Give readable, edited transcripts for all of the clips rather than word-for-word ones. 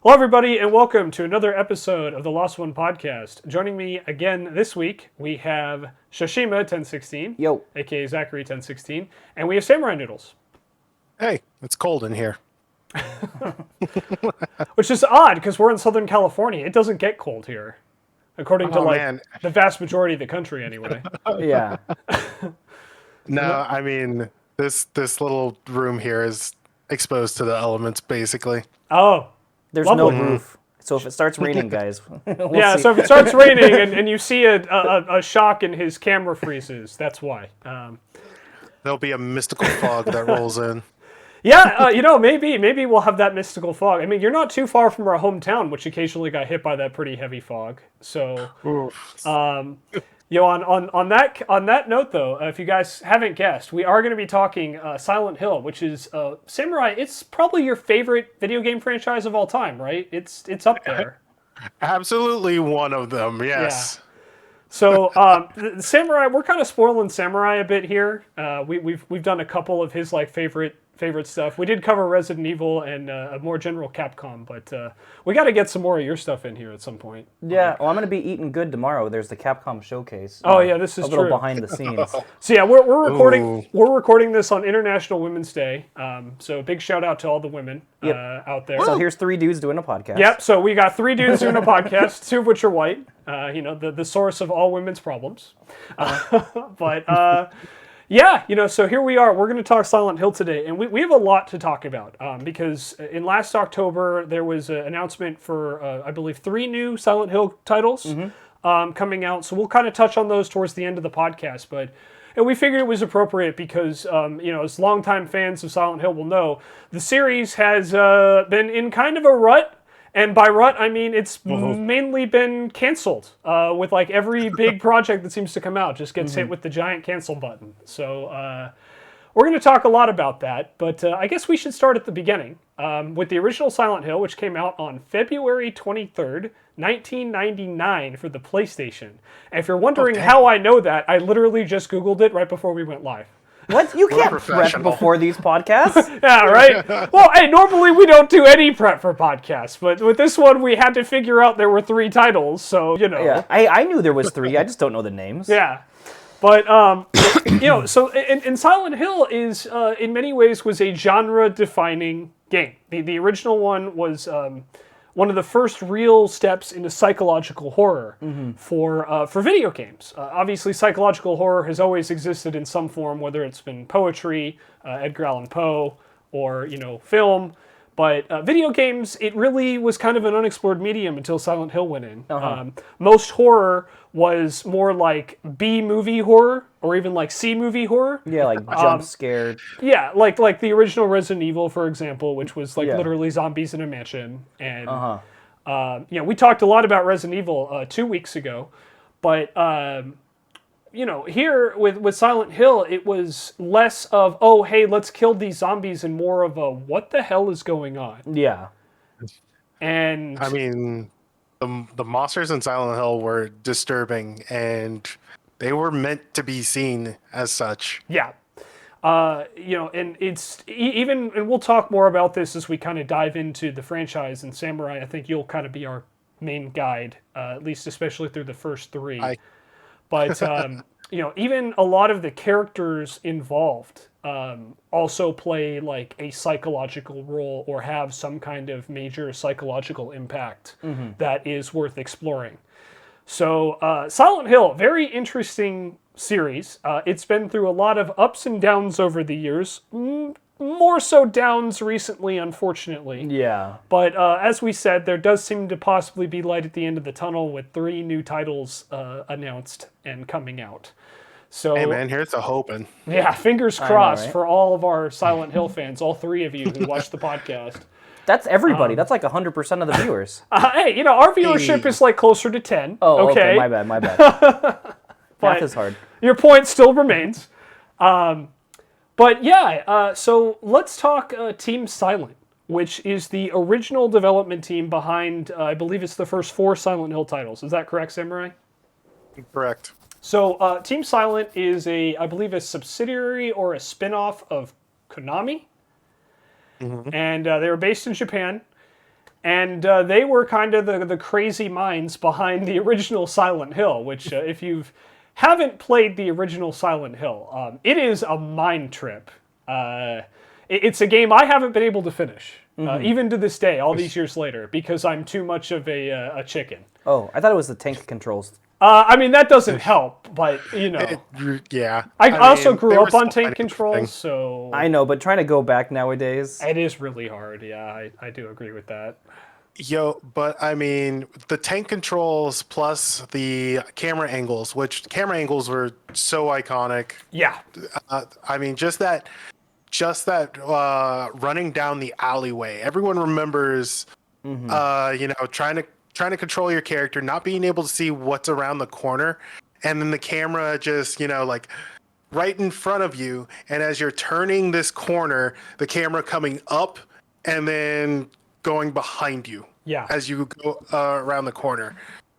Hello, everybody, and welcome to another episode of the Lost One podcast. Joining me again this week, we have Shoshima 1016, Yo, aka Zachary 1016, and we have SamuraiNoodlez. Hey, it's cold in here. Which is odd, because we're in Southern California. It doesn't get cold here. According to, the vast majority of the country, anyway. yeah. No, I mean, this little room here is exposed to the elements, basically. Oh. There's Lovely. no roof. So if it starts raining, guys, we'll Yeah, see. so if it starts raining and you see a shock and his camera freezes, that's why. There'll be a mystical fog that rolls in. Yeah, maybe we'll have that mystical fog. I mean, you're not too far from our hometown, which occasionally got hit by that pretty heavy fog. So, on that note, though, if you guys haven't guessed, we are going to be talking Silent Hill, which is Samurai. It's probably your favorite video game franchise of all time, right? It's up there. Absolutely one of them, yes. Yeah. So, Samurai, we're kind of spoiling Samurai a bit here. We've done a couple of his favorite stuff. We did cover Resident Evil and a more general Capcom, but we got to get some more of your stuff in here at some point. Yeah, well, I'm going to be eating good tomorrow. There's the Capcom showcase. Oh, yeah, this is a little true. behind the scenes. So yeah, we're recording this on International Women's Day. So big shout out to all the women out there. So here's three dudes doing a podcast. Yep. So we got three dudes doing a podcast, two of which are white. The source of all women's problems. So here we are. We're going to talk Silent Hill today, and we have a lot to talk about because in last October there was an announcement for I believe 3 new Silent Hill titles coming out. So we'll kind of touch on those towards the end of the podcast, and we figured it was appropriate because, as longtime fans of Silent Hill will know, the series has been in kind of a rut. And by rut, I mean it's mainly been canceled with like every big project that seems to come out just gets hit with the giant cancel button. So we're going to talk a lot about that, but I guess we should start at the beginning with the original Silent Hill, which came out on February 23rd, 1999 for the PlayStation. And if you're wondering how I know that, I literally just Googled it right before we went live. What? You can't prep before these podcasts? Yeah, right? Well, hey, normally we don't do any prep for podcasts, but with this one we had to figure out there were 3 titles, so, Yeah, I knew there was 3, I just don't know the names. Yeah. But, so and Silent Hill is, in many ways, was a genre-defining game. The original one was one of the first real steps into psychological horror for video games. Obviously, psychological horror has always existed in some form, whether it's been poetry, Edgar Allan Poe, or film. But video games, it really was kind of an unexplored medium until Silent Hill went in. Most horror was more like B-movie horror, or even like C-movie horror. Yeah, like jump scared. Yeah, like the original Resident Evil, for example, which was literally zombies in a mansion. And we talked a lot about Resident Evil 2 weeks ago, but here with Silent Hill, it was less of, oh, hey, let's kill these zombies, and more of a, what the hell is going on? Yeah. And I mean, the monsters in Silent Hill were disturbing, and they were meant to be seen as such. Yeah. And it's even, and we'll talk more about this as we kind of dive into the franchise. And Samurai, I think you'll kind of be our main guide, at least especially through the first 3. But, even a lot of the characters involved also play like a psychological role or have some kind of major psychological impact that is worth exploring. So Silent Hill, very interesting series. It's been through a lot of ups and downs over the years. More so downs recently, unfortunately. Yeah. But as we said, there does seem to possibly be light at the end of the tunnel with 3 new titles announced and coming out. So, hey man, here's the hoping. Yeah, fingers crossed for all of our Silent Hill fans, all 3 of you who watch the podcast. That's everybody. That's like 100% of the viewers. Hey, our viewership is like closer to 10. Oh, okay. My bad. Math is hard. Your point still remains. So let's talk Team Silent, which is the original development team behind, I believe it's the first 4 Silent Hill titles. Is that correct, Samurai? Correct. So Team Silent is I believe a subsidiary or a spin-off of Konami. And they were based in Japan. And they were kind of the crazy minds behind the original Silent Hill, which if you haven't played the original Silent Hill, it is a mind trip. It's a game I haven't been able to finish, even to this day, all these years later, because I'm too much of a chicken. Oh, I thought it was the tank controls. I mean, that doesn't help, but, you know. Yeah. I also mean, grew there up was on so tank many controls, things. so... I know, but trying to go back nowadays... It is really hard, yeah, I do agree with that. But I mean, the tank controls plus the camera angles, which camera angles were so iconic. Yeah. I mean, just that running down the alleyway. Everyone remembers, trying to control your character, not being able to see what's around the corner, and then the camera just, like right in front of you. And as you're turning this corner, the camera coming up and then going behind you. Yeah. As you go around the corner.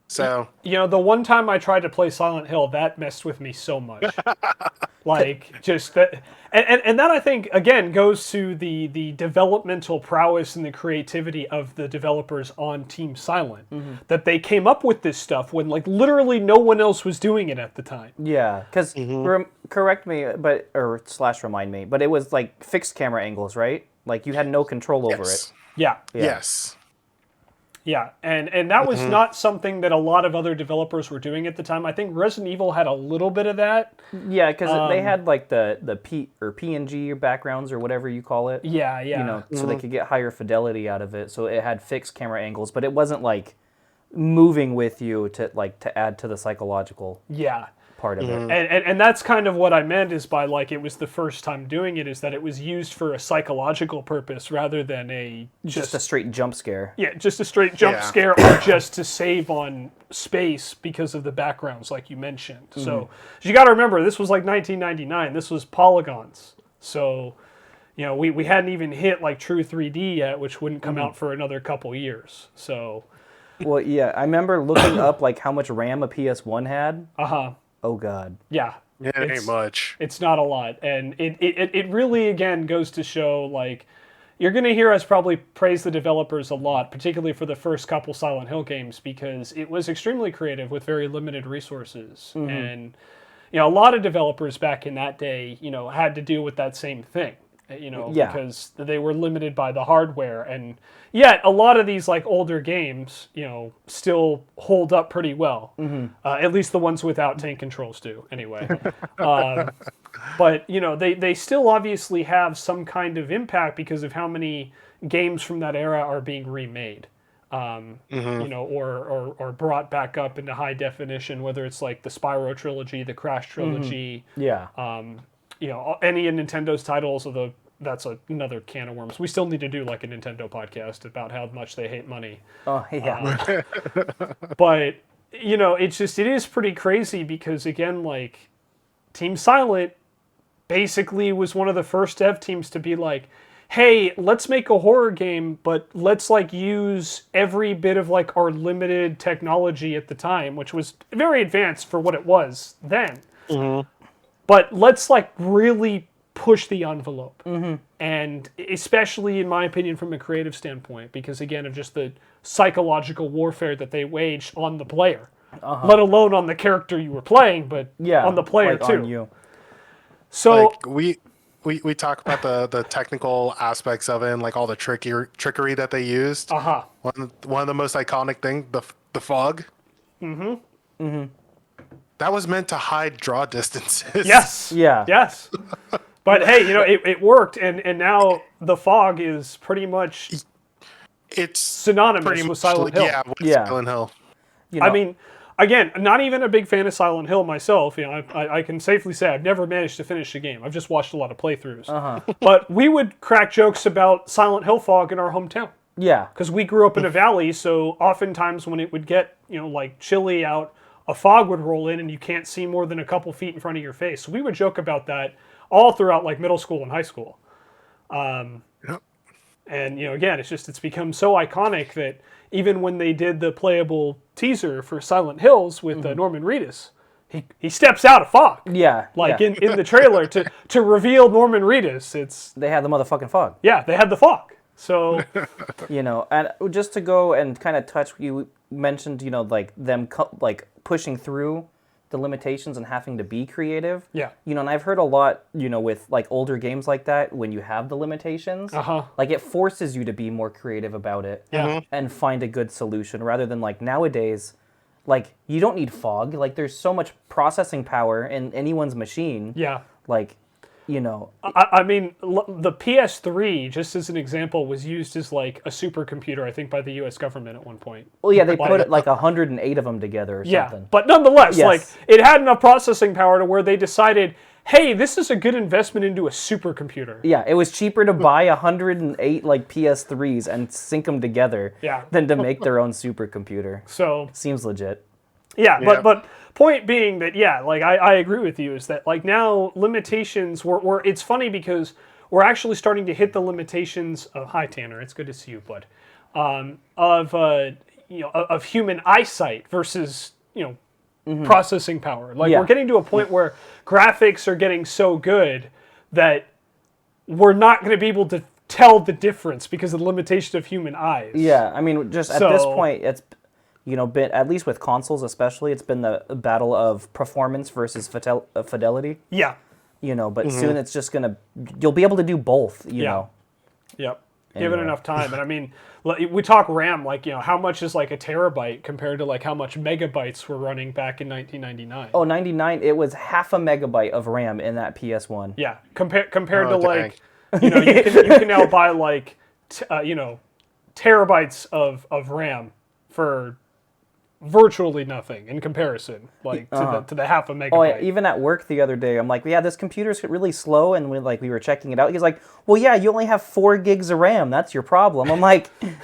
So, the one time I tried to play Silent Hill, that messed with me so much. Like, just that. And that, I think, again, goes to the developmental prowess and the creativity of the developers on Team Silent. That they came up with this stuff when, like, literally no one else was doing it at the time. Yeah, because, correct me, / remind me, but it was, like, fixed camera angles, right? Like, you had no control over it. Yeah. Yes. Yeah, and that was not something that a lot of other developers were doing at the time. I think Resident Evil had a little bit of that. Yeah, because they had like the PNG backgrounds or whatever you call it. Yeah. So they could get higher fidelity out of it. So it had fixed camera angles, but it wasn't like moving with you to add to the psychological part of it. And that's kind of what I meant is by like it was the first time doing it is that it was used for a psychological purpose rather than just a straight jump scare. Yeah, just a straight jump scare or just to save on space because of the backgrounds like you mentioned. So you got to remember this was like 1999. This was polygons. So we hadn't even hit like true 3D yet, which wouldn't come out for another couple years. So well, yeah, I remember looking up like how much RAM a PS1 had. Oh, God. Yeah. It ain't much. It's not a lot. And it really, again, goes to show, like, you're going to hear us probably praise the developers a lot, particularly for the first couple Silent Hill games, because it was extremely creative with very limited resources. And, a lot of developers back in that day, had to deal with that same thing. Because they were limited by the hardware. And yet, a lot of these like older games, still hold up pretty well. At least the ones without tank controls do, anyway. But, they still obviously have some kind of impact because of how many games from that era are being remade. Or brought back up into high definition, whether it's like the Spyro trilogy, the Crash trilogy. Any of Nintendo's titles, that's another can of worms. We still need to do like a Nintendo podcast about how much they hate money. Oh, yeah. But, it is pretty crazy because, again, like, Team Silent basically was one of the first dev teams to be like, hey, let's make a horror game, but let's, like, use every bit of, like, our limited technology at the time, which was very advanced for what it was then. But let's, like, really push the envelope. And especially, in my opinion, from a creative standpoint, because, again, of just the psychological warfare that they waged on the player. Let alone on the character you were playing, but on the player, like too. On you. So like, we talk about the technical aspects of it and, like, all the trickery that they used. One of the most iconic things, the fog. That was meant to hide draw distances. Yes. Yeah. Yes. But hey, it worked, and now the fog is pretty much synonymous with Silent Hill. Yeah, with Silent Hill. I mean, again, not even a big fan of Silent Hill myself. I can safely say I've never managed to finish the game. I've just watched a lot of playthroughs. But we would crack jokes about Silent Hill fog in our hometown. Yeah. Because we grew up in a valley, so oftentimes when it would get, like chilly out, a fog would roll in and you can't see more than a couple feet in front of your face. So we would joke about that all throughout like middle school and high school. And, again, it's become so iconic that even when they did the playable teaser for Silent Hills with Norman Reedus, he steps out of fog. Yeah. In the trailer to reveal Norman Reedus. They had the motherfucking fog. Yeah, they had the fog. So, and just to go and kind of touch, you mentioned, like them like pushing through the limitations and having to be creative. Yeah. And I've heard a lot, with like older games like that, when you have the limitations, like it forces you to be more creative about it and find a good solution rather than like nowadays, like you don't need fog. Like there's so much processing power in anyone's machine. Yeah. Like, I mean, the PS3, just as an example, was used as like a supercomputer, I think, by the U.S. government at one point. Well, yeah, they put like 108 of them together or something. But nonetheless, like it had enough processing power to where they decided, hey, this is a good investment into a supercomputer. Yeah, it was cheaper to buy 108 like PS3s and sync them together than to make their own supercomputer. So seems legit. Yeah, but point being that, like I agree with you, is that like now limitations were it's funny because we're actually starting to hit the limitations of, hi Tanner, it's good to see you, bud, of human eyesight versus, processing power. Like we're getting to a point where graphics are getting so good that we're not going to be able to tell the difference because of the limitation of human eyes. Yeah, I mean, just at this point, it's been, at least with consoles especially, it's been the battle of performance versus fidelity. Yeah. But soon it's just you'll be able to do both, know. Yep. Given enough time. And I mean, we talk RAM, like, how much is like a terabyte compared to like how much megabytes were running back in 1999? Oh, 99, it was half a megabyte of RAM in that PS1. Yeah. Compared to like, you can now buy like, terabytes of RAM for virtually nothing in comparison, like to the half a megabyte. Oh, yeah, even at work the other day, I'm like, yeah, this computer's really slow, and we were checking it out. He's like, well, yeah, you only have 4 gigs of RAM. That's your problem. I'm like, and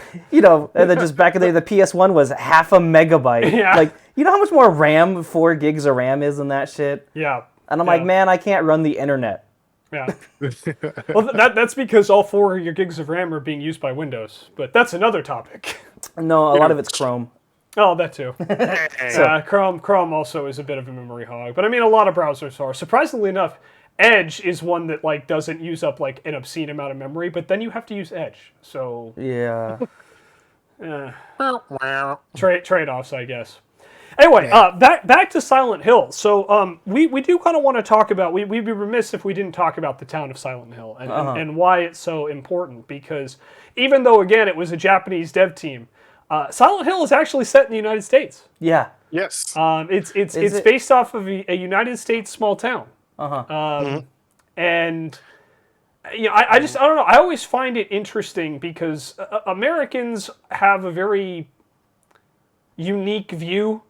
then just back in the day, the PS1 was half a megabyte. Yeah. Like, you know how much more RAM 4 gigs of RAM is than that shit? Yeah. And I'm like, man, I can't run the internet. Yeah. Well, that's because all 4 of your gigs of RAM are being used by Windows, but that's another topic. No, a lot of it's Chrome. Oh, that too. Chrome also is a bit of a memory hog, but I mean, a lot of browsers are. Surprisingly enough, Edge is one that like doesn't use up like an obscene amount of memory, but then you have to use Edge, so yeah. Trade-offs, I guess. Anyway, back to Silent Hill. So we do kind of want to talk about. We'd be remiss if we didn't talk about the town of Silent Hill and why it's so important. Because even though again it was a Japanese dev team, Silent Hill is actually set in the United States. Yeah. Yes. It's based off of a United States small town. And I don't know. I always find it interesting because Americans have a very unique view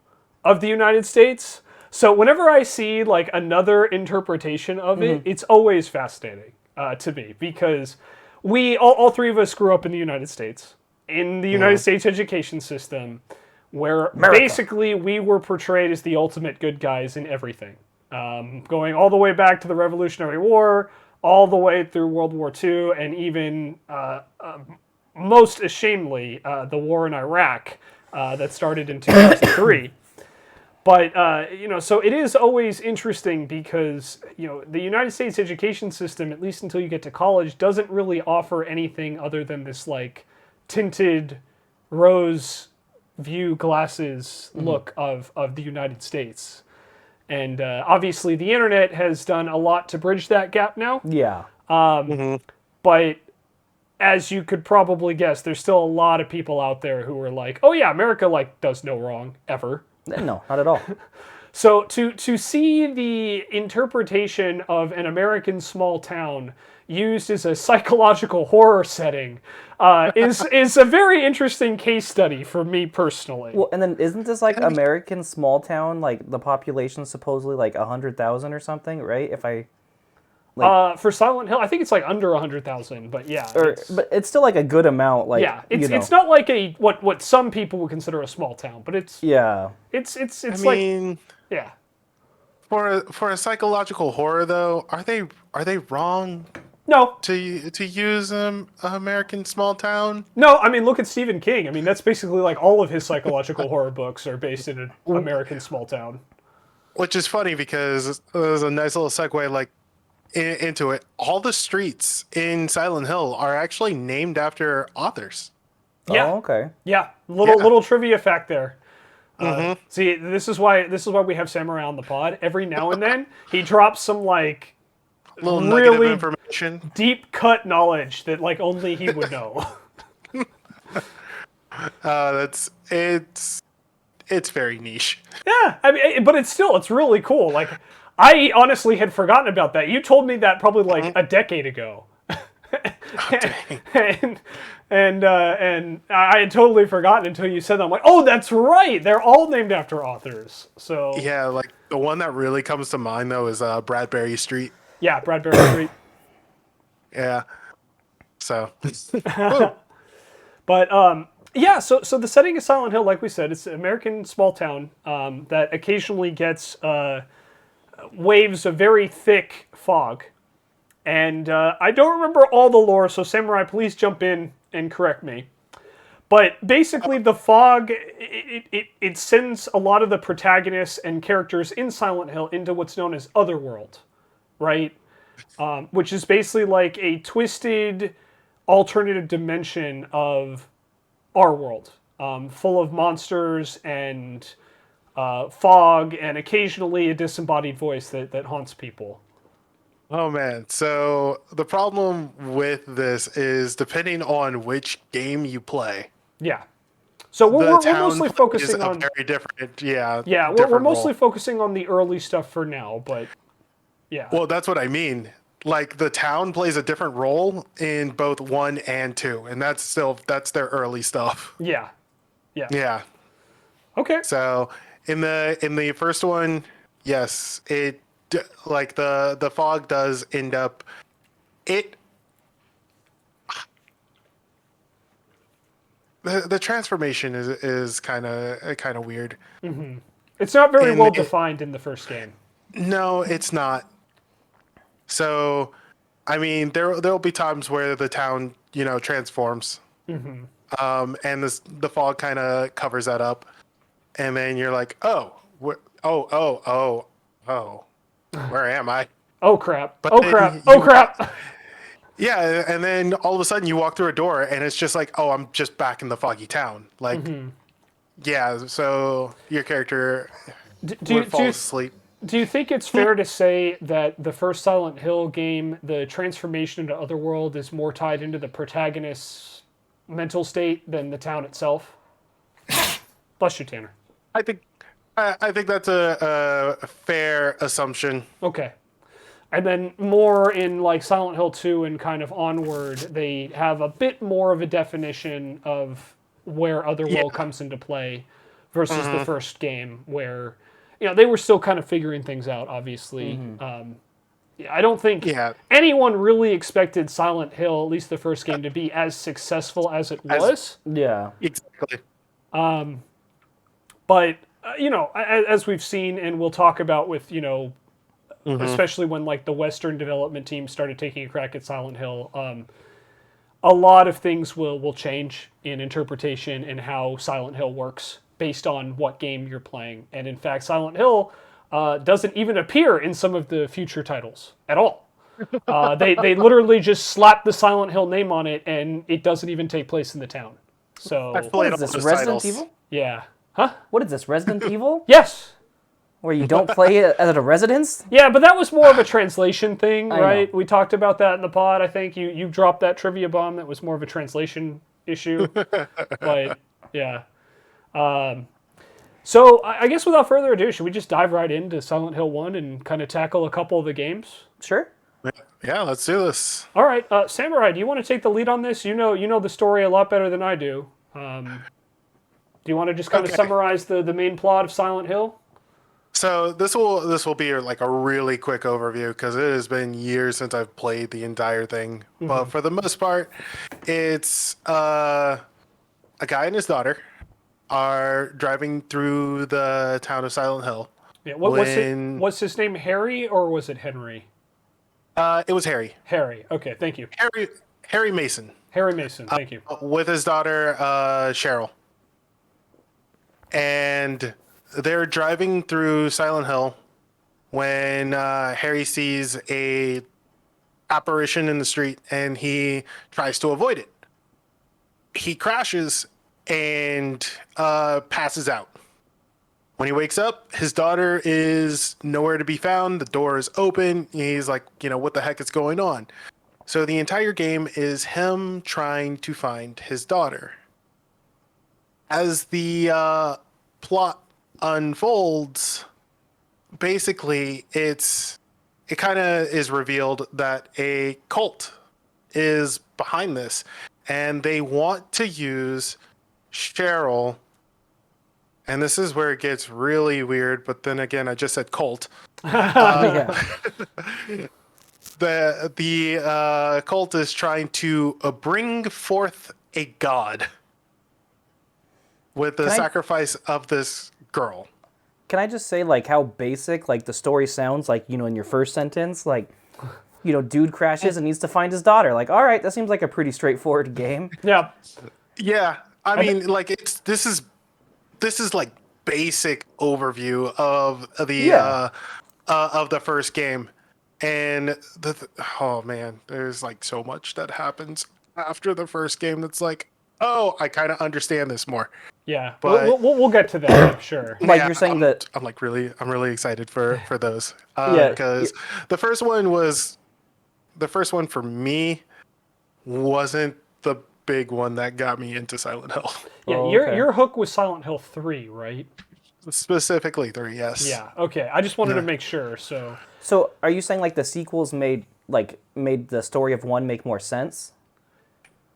of the United States. So whenever I see like another interpretation of it, it's always fascinating to me because we all 3 of us grew up in the United States. In the United States education system, where basically we were portrayed as the ultimate good guys in everything. Going all the way back to the Revolutionary War, all the way through World War II, and even, most ashamedly, the war in Iraq that started in 2003. But, so it is always interesting because, the United States education system, at least until you get to college, doesn't really offer anything other than this, like, tinted rose view glasses look of the United States. And obviously the internet has done a lot to bridge that gap now. Yeah. But as you could probably guess, there's still a lot of people out there who are like, oh yeah, America like does no wrong ever. No, not at all. So to see the interpretation of an American small town used as a psychological horror setting is a very interesting case study for me personally. Well, and then isn't this like American small town, like the population supposedly like 100,000 or something, right? If I for Silent Hill, I think it's like under 100,000, but yeah. But it's still like a good amount, like it's not like a what some people would consider a small town, but it's For a psychological horror though, are they wrong? No. To use American small town? No, I mean, look at Stephen King. I mean, that's basically like all of his psychological horror books are based in an American small town. Which is funny because there's a nice little segue. Like, into it, all the streets in Silent Hill are actually named after authors. Yeah. Oh, okay. Yeah. Yeah. Little trivia fact there. See, this is why we have Samurai on the pod. Every now and then he drops some like Little nugget of really information. deep cut knowledge that like only he would know. It's very niche. Yeah, I mean, but it's really cool. Like, I honestly had forgotten about that. You told me that probably like a decade ago, and I had totally forgotten until you said that. I'm like, oh, that's right. They're all named after authors. So Yeah, like the one that really comes to mind though is Bradbury Street. yeah, Bradbury Street. Yeah. So. But yeah, so the setting of Silent Hill, like we said, it's an American small town that occasionally gets waves of very thick fog. And I don't remember all the lore, so Samurai, please jump in and correct me. But basically, the fog, it sends a lot of the protagonists and characters in Silent Hill into what's known as Otherworld, right? Which is basically like a twisted alternative dimension of our world, full of monsters and fog, and occasionally a disembodied voice that haunts people. Oh man, so the problem with this is depending on which game you play. Yeah. So we're mostly plays focusing a on very different, yeah. yeah, we're different mostly role. focusing on the early stuff for now, but yeah. Well, that's what I mean. Like the town plays a different role in both 1 and 2, and that's their early stuff. Yeah. Yeah. Yeah. Okay. So in the first one, yes, like the fog does end up the transformation is kind of weird. It's not very And well defined in the first game. No, it's not. So, I mean, there'll be times where the town, transforms, and the fog kind of covers that up, and then you're like, oh, where am I? Oh crap. But Oh then crap. Oh crap. Yeah, and then all of a sudden you walk through a door, and it's just like, oh, I'm just back in the foggy town. Like, yeah. So your character would fall asleep. Do you think it's fair to say that the first Silent Hill game, the transformation into Otherworld, is more tied into the protagonist's mental state than the town itself? Bless you, Tanner. I think that's a fair assumption. Okay. And then more in like Silent Hill 2 and kind of onward, they have a bit more of a definition of where Otherworld comes into play versus the first game where, they were still kind of figuring things out, obviously. I don't think anyone really expected Silent Hill, at least the first game, to be as successful as it was. Yeah. Exactly. But, as we've seen and we'll talk about with, especially when like the Western development team started taking a crack at Silent Hill, a lot of things will change in interpretation and how Silent Hill works based on what game you're playing. And in fact, Silent Hill doesn't even appear in some of the future titles at all. They literally just slap the Silent Hill name on it, and it doesn't even take place in the town. So What is this, Resident Evil? yeah. Huh? What is this, Resident Evil? Yes. Where you don't play it at a residence? Yeah, but that was more of a translation thing, right? know. We talked about that in the pod. I think you dropped that trivia bomb that was more of a translation issue. But yeah. So I guess without further ado, should we just dive right into Silent Hill 1 and kind of tackle a couple of the games? Sure. Yeah, let's do this. All right, Samurai, do you want to take the lead on this? You know the story a lot better than I do. Do you want to just kind of summarize the main plot of Silent Hill? So this will be like a really quick overview because it has been years since I've played the entire thing. But for the most part, it's a guy and his daughter are driving through the town of Silent Hill. Yeah. What's his name? Harry or was it Henry? It was Harry. Harry. Okay, thank you. Harry Mason. Harry Mason. Thank you. With his daughter Cheryl. And they're driving through Silent Hill when Harry sees a apparition in the street, and he tries to avoid it. He crashes and passes out. When he wakes up, his daughter is nowhere to be found. The door is open. He's like, what the heck is going on? So the entire game is him trying to find his daughter. As the plot unfolds, basically it kind of is revealed that a cult is behind this, and they want to use Cheryl. And this is where it gets really weird, but then again, I just said cult. Yeah. The cult is trying to bring forth a god with the sacrifice of this girl. Can I just say, like, how basic, like, the story sounds, like, in your first sentence, like, dude crashes and needs to find his daughter. Like, all right, that seems like a pretty straightforward game. Yeah. Yeah. I mean, like, this is like basic overview of the first game. And oh man, there's like so much that happens after the first game that's like, oh, I kind of understand this more. Yeah, but we'll get to that, I'm sure. Like you're saying I'm really excited for those. Yeah, because the first one for me wasn't the big one that got me into Silent Hill. Yeah, Oh, your hook was Silent Hill 3, right? Specifically 3, yes. Yeah, okay. I just wanted to make sure, so... So are you saying, like, the sequels made the story of 1 make more sense?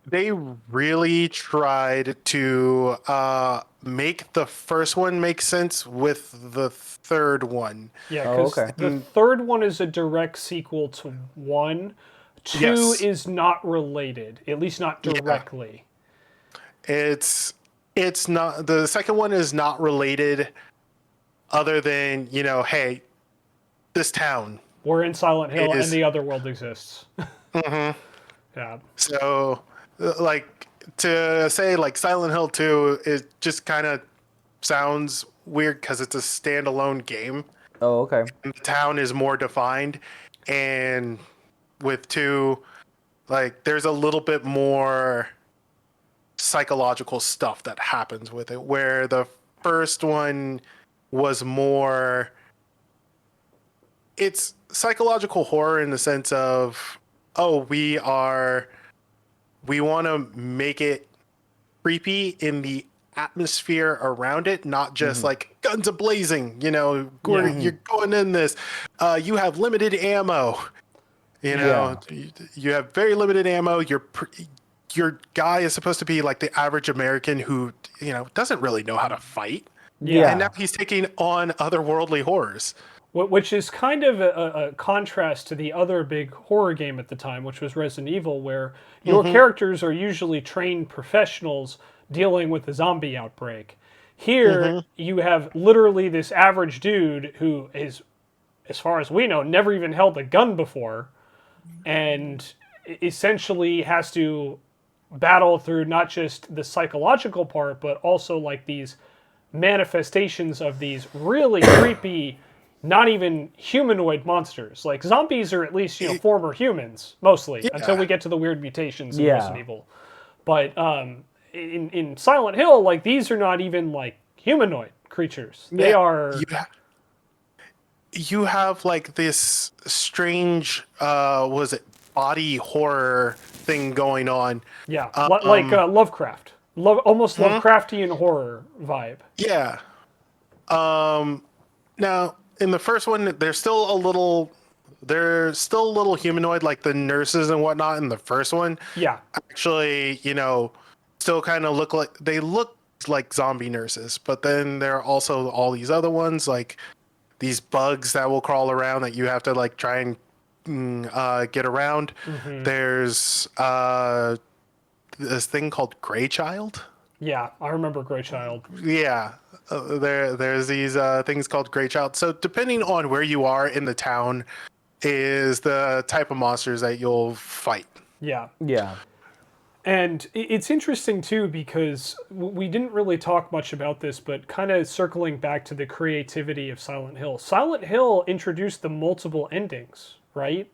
They really tried to make the first one make sense with the third one. Yeah, because the third one is a direct sequel to 1. 2 is not related, at least not directly. Yeah. It's not, the second one is not related other than, hey, this town. We're in Silent Hill and the other world exists. Mm-hmm. Yeah. So, like, to say, like, Silent Hill 2, it just kind of sounds weird because it's a standalone game. Oh, okay. And the town is more defined. And with 2, like, there's a little bit more psychological stuff that happens with it, where the first one was more, it's psychological horror in the sense of, oh, we want to make it creepy in the atmosphere around it, not just like guns a-blazing, you're going in this, you have limited ammo, you have very limited ammo, your guy is supposed to be like the average American who, doesn't really know how to fight. Yeah. And now he's taking on otherworldly horrors. Which is kind of a contrast to the other big horror game at the time, which was Resident Evil, where your characters are usually trained professionals dealing with the zombie outbreak. Here, you have literally this average dude who is, as far as we know, never even held a gun before, and essentially has to battle through not just the psychological part, but also like these manifestations of these really creepy, not even humanoid monsters. Like zombies are at least, former humans, mostly, until we get to the weird mutations in Resident Evil. But in Silent Hill, like, these are not even like humanoid creatures. They are... You have like this strange, body horror thing going on. Yeah, like Lovecraft. Almost Lovecraftian horror vibe. Yeah. Now, in the first one, they're still a little humanoid, like the nurses and whatnot in the first one. Yeah. Actually, still kind of look like zombie nurses, but then there are also all these other ones, like these bugs that will crawl around that you have to like try and get around. There's this thing called Grey Child. Yeah, I remember Grey Child. Yeah, there's these things called Grey Child. So depending on where you are in the town is the type of monsters that you'll fight. Yeah. Yeah. And it's interesting, too, because we didn't really talk much about this, but kind of circling back to the creativity of Silent Hill. Silent Hill introduced the multiple endings, right?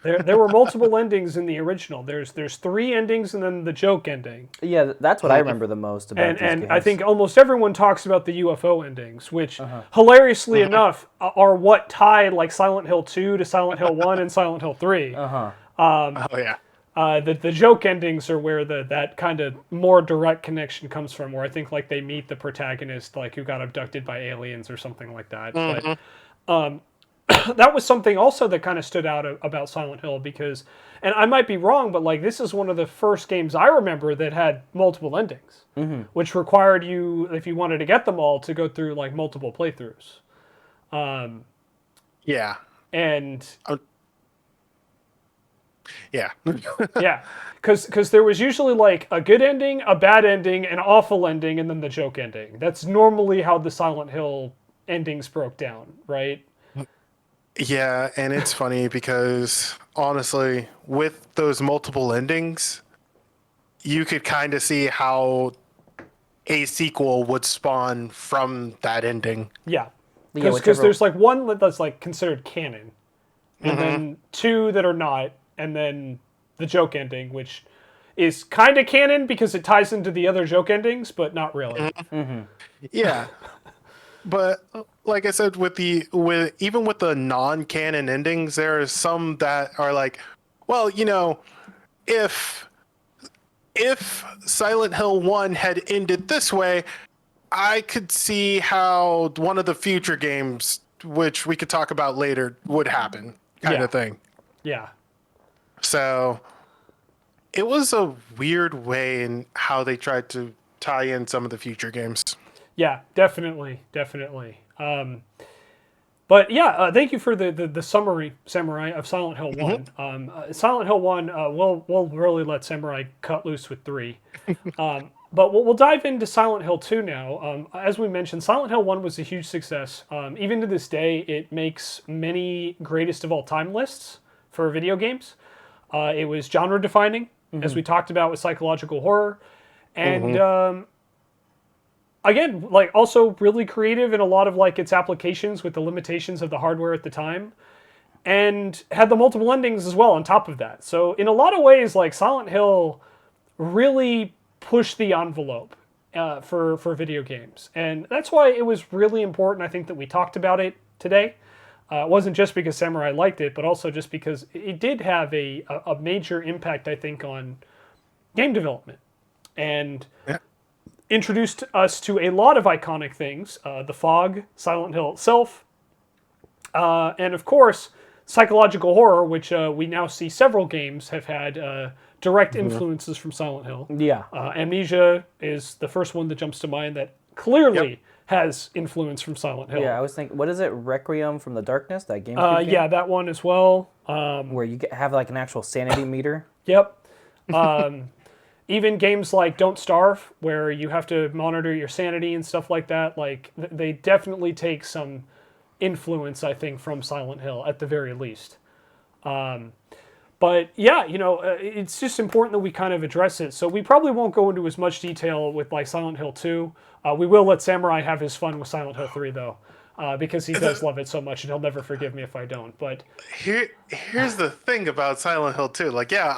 There were multiple endings in the original. There's 3 endings and then the joke ending. Yeah, that's what I remember the most about these And games. I think almost everyone talks about the UFO endings, which hilariously enough are what tied like Silent Hill 2 to Silent Hill 1 and Silent Hill 3. Oh yeah. The joke endings are where that kind of more direct connection comes from, where I think like they meet the protagonist like who got abducted by aliens or something like that. But that was something also that kind of stood out about Silent Hill because, and I might be wrong, but like this is one of the first games I remember that had multiple endings, which required you, if you wanted to get them all, to go through like multiple playthroughs. Yeah. And yeah. yeah, because there was usually like a good ending, a bad ending, an awful ending, and then the joke ending. That's normally how the Silent Hill endings broke down, right? Yeah, and it's funny because honestly, with those multiple endings, you could kind of see how a sequel would spawn from that ending. Yeah, because there's like one that's like considered canon, and then 2 that are not, and then the joke ending, which is kind of canon because it ties into the other joke endings, but not really. Yeah. But like I said, even with the non-canon endings, there are some that are like, well, if Silent Hill 1 had ended this way, I could see how one of the future games, which we could talk about later, would happen, kind of thing. Yeah. So it was a weird way in how they tried to tie in some of the future games. Yeah, definitely. But yeah, thank you for the summary, Samurai, of Silent Hill 1. Silent Hill 1, we'll really let Samurai cut loose with 3. But we'll dive into Silent Hill 2 now. As we mentioned, Silent Hill 1 was a huge success. Even to this day, it makes many greatest of all time lists for video games. It was genre defining, as we talked about with psychological horror. And again, like also really creative in a lot of like its applications with the limitations of the hardware at the time, and had the multiple endings as well on top of that. So in a lot of ways, like Silent Hill really pushed the envelope for video games, and that's why it was really important. I think that we talked about it today. It wasn't just because Samurai liked it, but also just because it did have a major impact, I think, on game development, and introduced us to a lot of iconic things. The fog, Silent Hill itself, and of course, psychological horror, which we now see several games have had direct influences from Silent Hill. Yeah. Amnesia is the first one that jumps to mind that clearly has influence from Silent Hill. Yeah, I was thinking, what is it? Requiem from the Darkness, that game? Yeah, that one as well. Where you have like an actual sanity meter. Yep. Even games like Don't Starve, where you have to monitor your sanity and stuff like that, like they definitely take some influence, I think, from Silent Hill at the very least. But yeah, it's just important that we kind of address it. So we probably won't go into as much detail with like Silent Hill 2. We will let Samurai have his fun with Silent Hill 3 though, because he does love it so much, and he'll never forgive me if I don't. But here's the thing about Silent Hill 2. Like, yeah,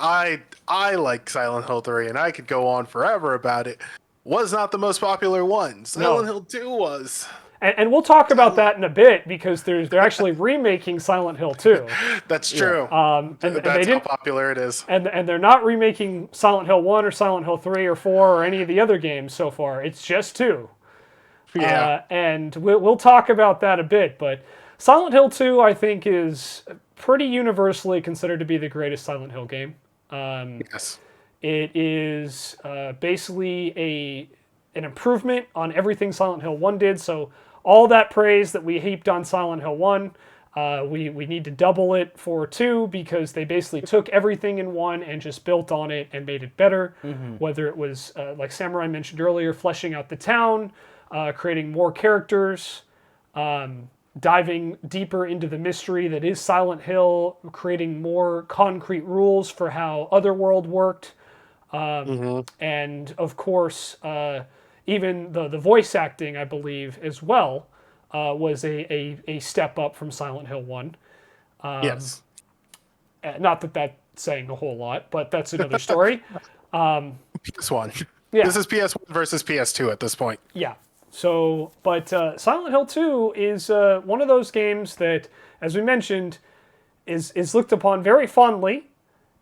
I like Silent Hill 3, and I could go on forever about it. Was not the most popular one. Silent Hill 2 was. And we'll talk about that in a bit, because they're actually remaking Silent Hill 2. That's true. And that's how popular it is. And they're not remaking Silent Hill 1 or Silent Hill 3 or 4 or any of the other games so far. It's just 2. Yeah. And we'll talk about that a bit. But Silent Hill 2, I think, is pretty universally considered to be the greatest Silent Hill game. Yes. It is basically an improvement on everything Silent Hill 1 did. So all that praise that we heaped on Silent Hill 1, we need to double it for 2, because they basically took everything in 1 and just built on it and made it better. Whether it was, like Samurai mentioned earlier, fleshing out the town, creating more characters, diving deeper into the mystery that is Silent Hill, creating more concrete rules for how Otherworld worked, and of course, even the voice acting, I believe, as well, was a step up from Silent Hill 1. Yes. Not that that's saying a whole lot, but that's another story. PS1. Yeah. This is PS1 versus PS2 at this point. Yeah. So, but Silent Hill 2 is one of those games that, as we mentioned, is looked upon very fondly,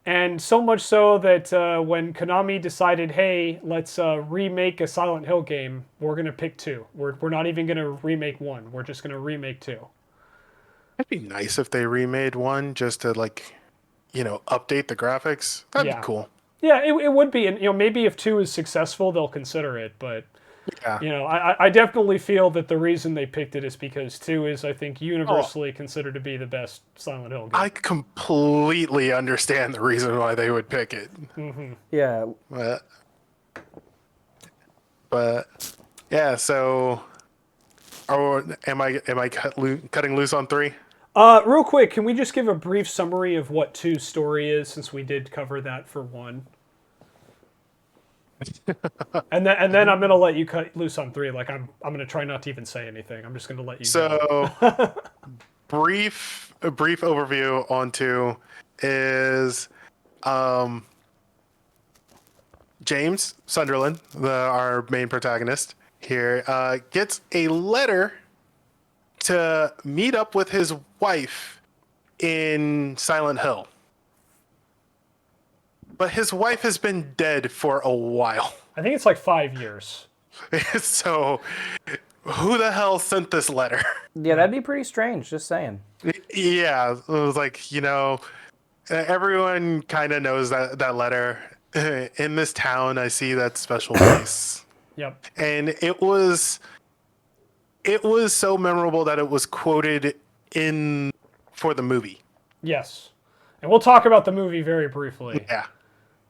and so much so that when Konami decided, hey, let's remake a Silent Hill game, we're going to pick 2. We're not even going to remake 1. We're just going to remake 2. It'd be nice if they remade 1 just to, like, update the graphics. That'd be cool. Yeah, it would be. And, maybe if 2 is successful, they'll consider it. But, I definitely feel that the reason they picked it is because 2 is, I think, universally considered to be the best Silent Hill game. I completely understand the reason why they would pick it. Mm-hmm. Yeah. But yeah, so am I cutting loose on 3? Real quick, can we just give a brief summary of what 2's story is, since we did cover that for 1? and then I'm gonna let you cut loose on 3. Like I'm gonna try not to even say anything. I'm just gonna let you. So, brief overview on 2 is James Sunderland, our main protagonist here, gets a letter to meet up with his wife in Silent Hill. But his wife has been dead for a while. I think it's like 5 years. So, who the hell sent this letter? Yeah, that'd be pretty strange, just saying. Yeah, it was like, everyone kind of knows that letter. In this town, I see that special place. Yep. And it was so memorable that it was quoted for the movie. Yes. And we'll talk about the movie very briefly. Yeah.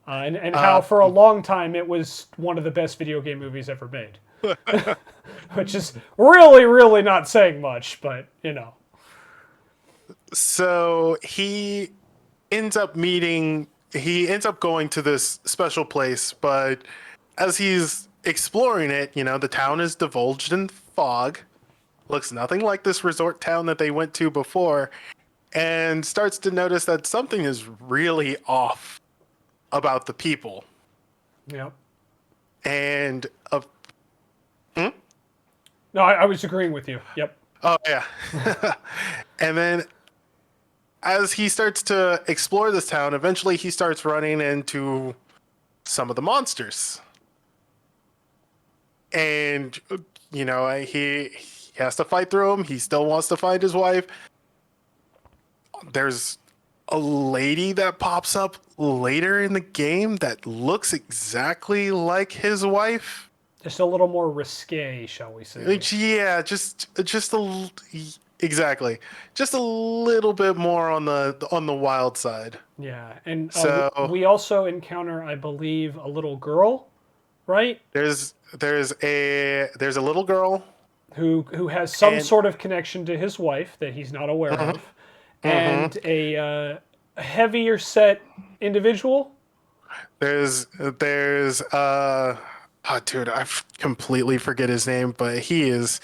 And how for a long time it was one of the best video game movies ever made. Which is really, really not saying much, but, So he ends up going to this special place, but as he's exploring it, the town is divulged in fog. Looks nothing like this resort town that they went to before, and starts to notice that something is really off about the people. Yep. And No, I was agreeing with you. Yep. Oh yeah. And then as he starts to explore this town, eventually he starts running into some of the monsters. And he has to fight through them. He still wants to find his wife. There's a lady that pops up later in the game that looks exactly like his wife. Just a little more risque, shall we say? Yeah, exactly. Just a little bit more on the wild side. Yeah, and so we also encounter, I believe, a little girl, right? There's a little girl who has some sort of connection to his wife that he's not aware of, and a heavier set individual. Dude, I completely forget his name, but he's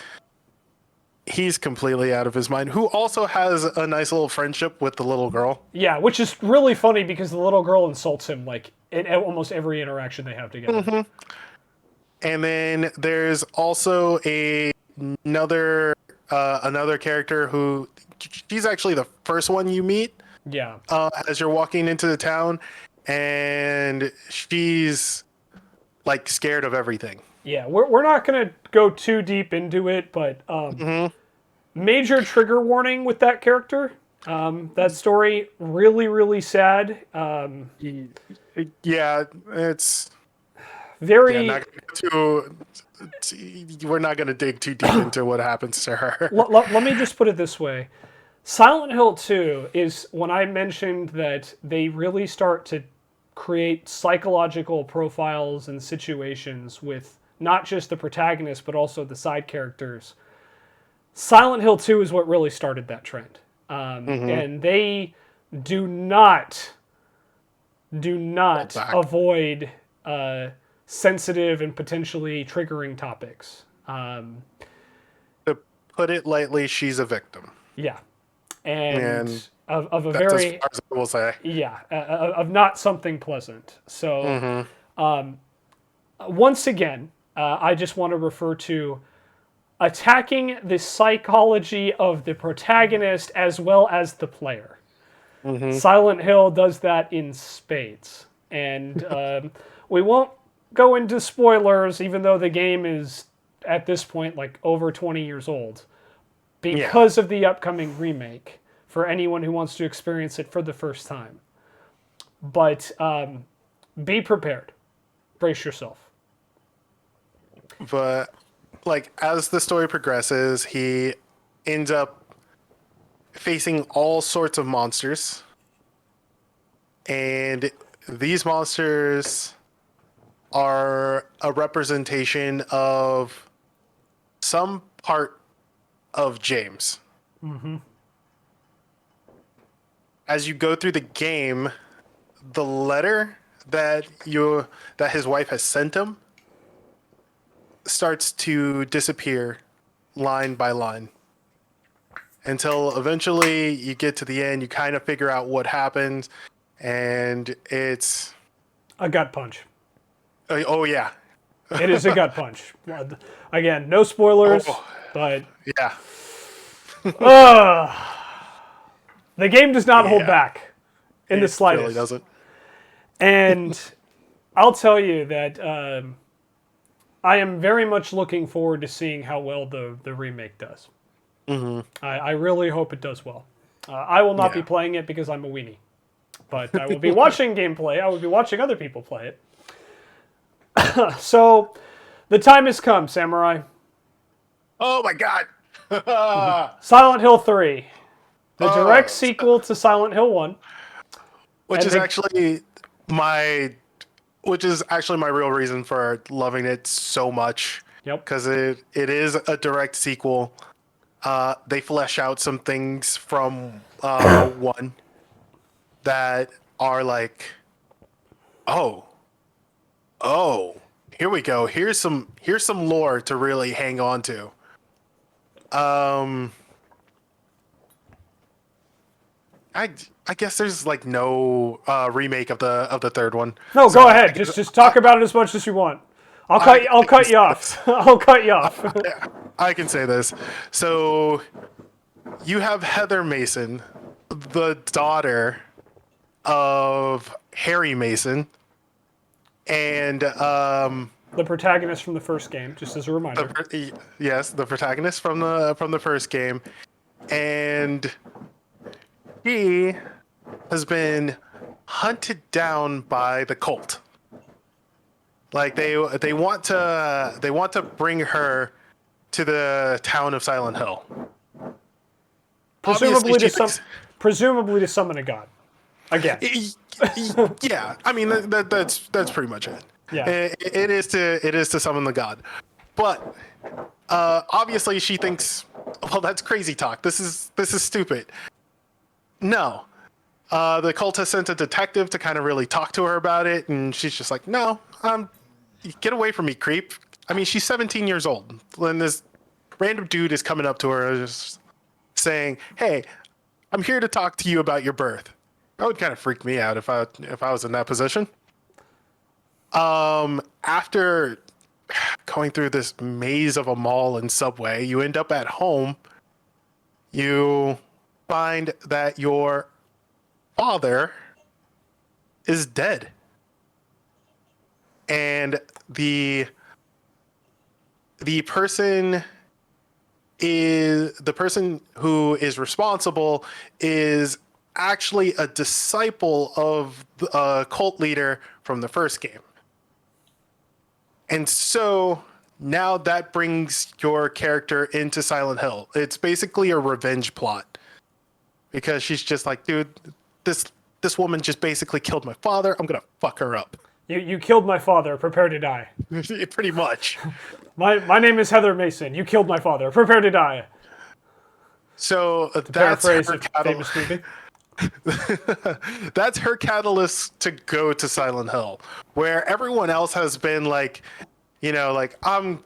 completely out of his mind. Who also has a nice little friendship with the little girl. Yeah, which is really funny because the little girl insults him like in almost every interaction they have together. Mm-hmm. And then there's also another character who she's actually the first one you meet. Yeah. As you're walking into the town, and she's like scared of everything. Yeah, we're not gonna go too deep into it, but major trigger warning with that character. That story really, really sad. Yeah, it's very. We're not gonna dig too deep into what happens to her. Let me just put it this way. Silent Hill 2 is when I mentioned that they really start to create psychological profiles and situations with not just the protagonist, but also the side characters. Silent Hill 2 is what really started that trend. And they do not avoid sensitive and potentially triggering topics. To put it lightly, she's a victim. Yeah. and of a that's very as far as I will say. of not something pleasant. So once again, I just want to refer to attacking the psychology of the protagonist as well as the player. Silent Hill does that in spades, and we won't go into spoilers, even though the game is at this point like over 20 years old, because of the upcoming remake for anyone who wants to experience it for the first time. But be prepared, brace yourself. But like as the story progresses, he ends up facing all sorts of monsters, and these monsters are a representation of some part of James. As you go through the game, the letter that his wife has sent him starts to disappear line by line until eventually you get to the end. You kind of figure out what happened, and it's A gut punch. oh yeah, It is a gut punch. Again, no spoilers, but yeah. the game does not hold back in the It slightest. really doesn't. And I'll tell you that I am very much looking forward to seeing how well the remake does. I really hope it does well. I will not be playing it because I'm a weenie. But I will be watching gameplay. I will be watching other people play it. So, the time has come, Samurai. Oh my god. Silent Hill 3. The direct sequel to Silent Hill 1. Which is actually my real reason for loving it so much. Yep. Because it is a direct sequel. They flesh out some things from 1 that are like, oh, here we go. Here's some lore to really hang on to. I guess there's like no remake of the third one. No, go ahead. Just talk about it as much as you want. I'll cut you off. I'll cut you off. I can say this. So you have Heather Mason, the daughter of Harry Mason, and the protagonist from the first game, just as a reminder. The protagonist from the first game, and he has been hunted down by the cult. Like they want to bring her to the town of Silent Hill. Presumably to summon a god. Again. Yeah, I mean that's pretty much it. Yeah. It is to summon the god, but obviously she thinks, well, that's crazy talk. This is stupid. No, the cult has sent a detective to kind of really talk to her about it, and she's just like, no, get away from me, creep. I mean, she's 17 years old, and this random dude is coming up to her, just saying, "Hey, I'm here to talk to you about your birth." That would kind of freak me out if I was in that position. After going through this maze of a mall and subway, you end up at home. You find that your father is dead. And the person who is responsible is actually a disciple of a cult leader from the first game. And so now that brings your character into Silent Hill. It's basically a revenge plot. Because she's just like, dude, this woman just basically killed my father. I'm going to fuck her up. You killed my father. Prepare to die. Pretty much. My name is Heather Mason. You killed my father. Prepare to die. So that's her famous movie. That's her catalyst to go to Silent Hill, where everyone else has been like, like I'm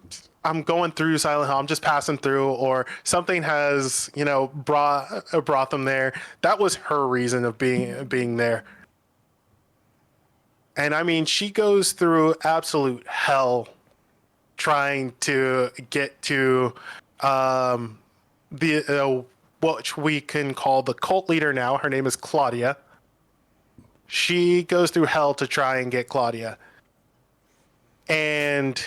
I'm going through Silent Hill, I'm just passing through, or something has, brought them there. That was her reason of being there. And I mean, she goes through absolute hell trying to get to the what we can call the cult leader now. Her name is Claudia. She goes through hell to try and get Claudia. And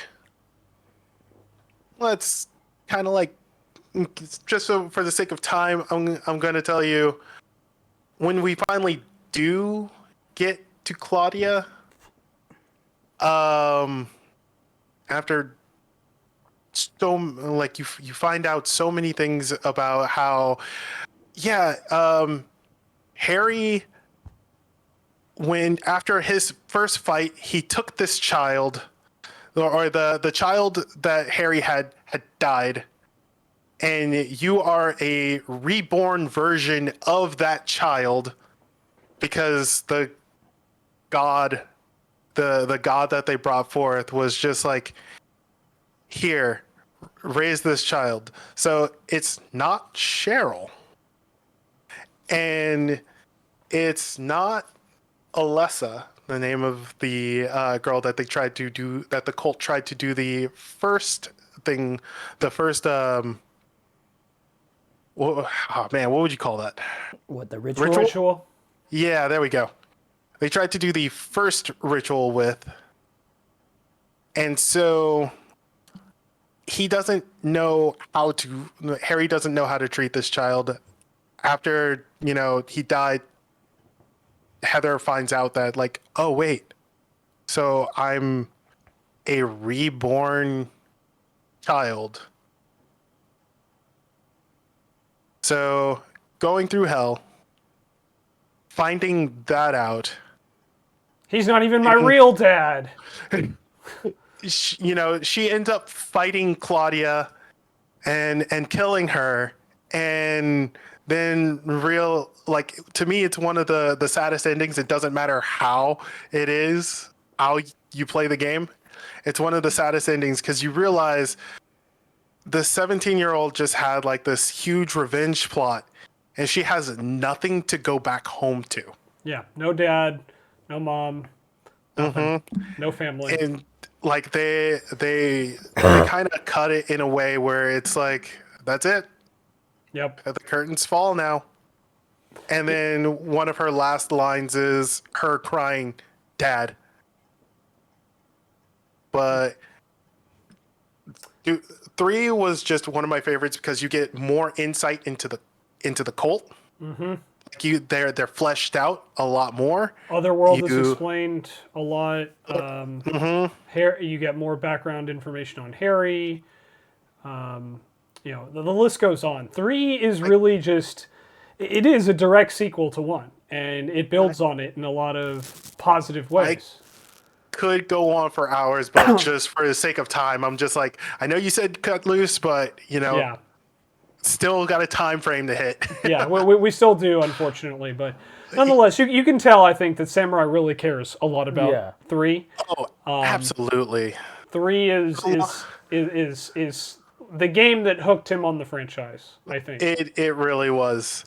let's kind of like, just so for the sake of time, I'm going to tell you, when we finally do get to Claudia, after so like you find out so many things about how, Harry, when after his first fight, he took this child, or the child that Harry had died, and you are a reborn version of that child, because the god that they brought forth was just like, here, raise this child. So it's not Cheryl, and it's not Alessa, the name of the girl that the cult tried to do the first thing, oh man, what would you call that? What, the ritual? Ritual? Yeah, there we go. They tried to do the first ritual with, and so Harry doesn't know how to treat this child. After, he died, Heather finds out that, like, oh wait, so I'm a reborn child. So going through hell, finding that out. He's not even my real dad. She ends up fighting Claudia and killing her, and then to me, it's one of the saddest endings. It doesn't matter how you play the game. It's one of the saddest endings, because you realize the 17-year-old just had like this huge revenge plot, and she has nothing to go back home to. Yeah, no dad, no mom, nothing, no family. And like they kind of cut it in a way where it's like, that's it. Yep. The curtains fall now. And then one of her last lines is her crying, "Dad." But 3 was just one of my favorites, because you get more insight into the cult. Mm-hmm. They're fleshed out a lot more. Otherworld is explained a lot. You get more background information on Harry. The list goes on. 3 is really just, it is a direct sequel to 1, and it builds on it in a lot of positive ways. Could go on for hours, but just for the sake of time, I'm just like, I know you said cut loose, but still got a time frame to hit. Yeah, we still do, unfortunately, but nonetheless, you can tell, I think, that Samurai really cares a lot about 3. Oh, absolutely. 3 is the game that hooked him on the franchise, I think. It really was.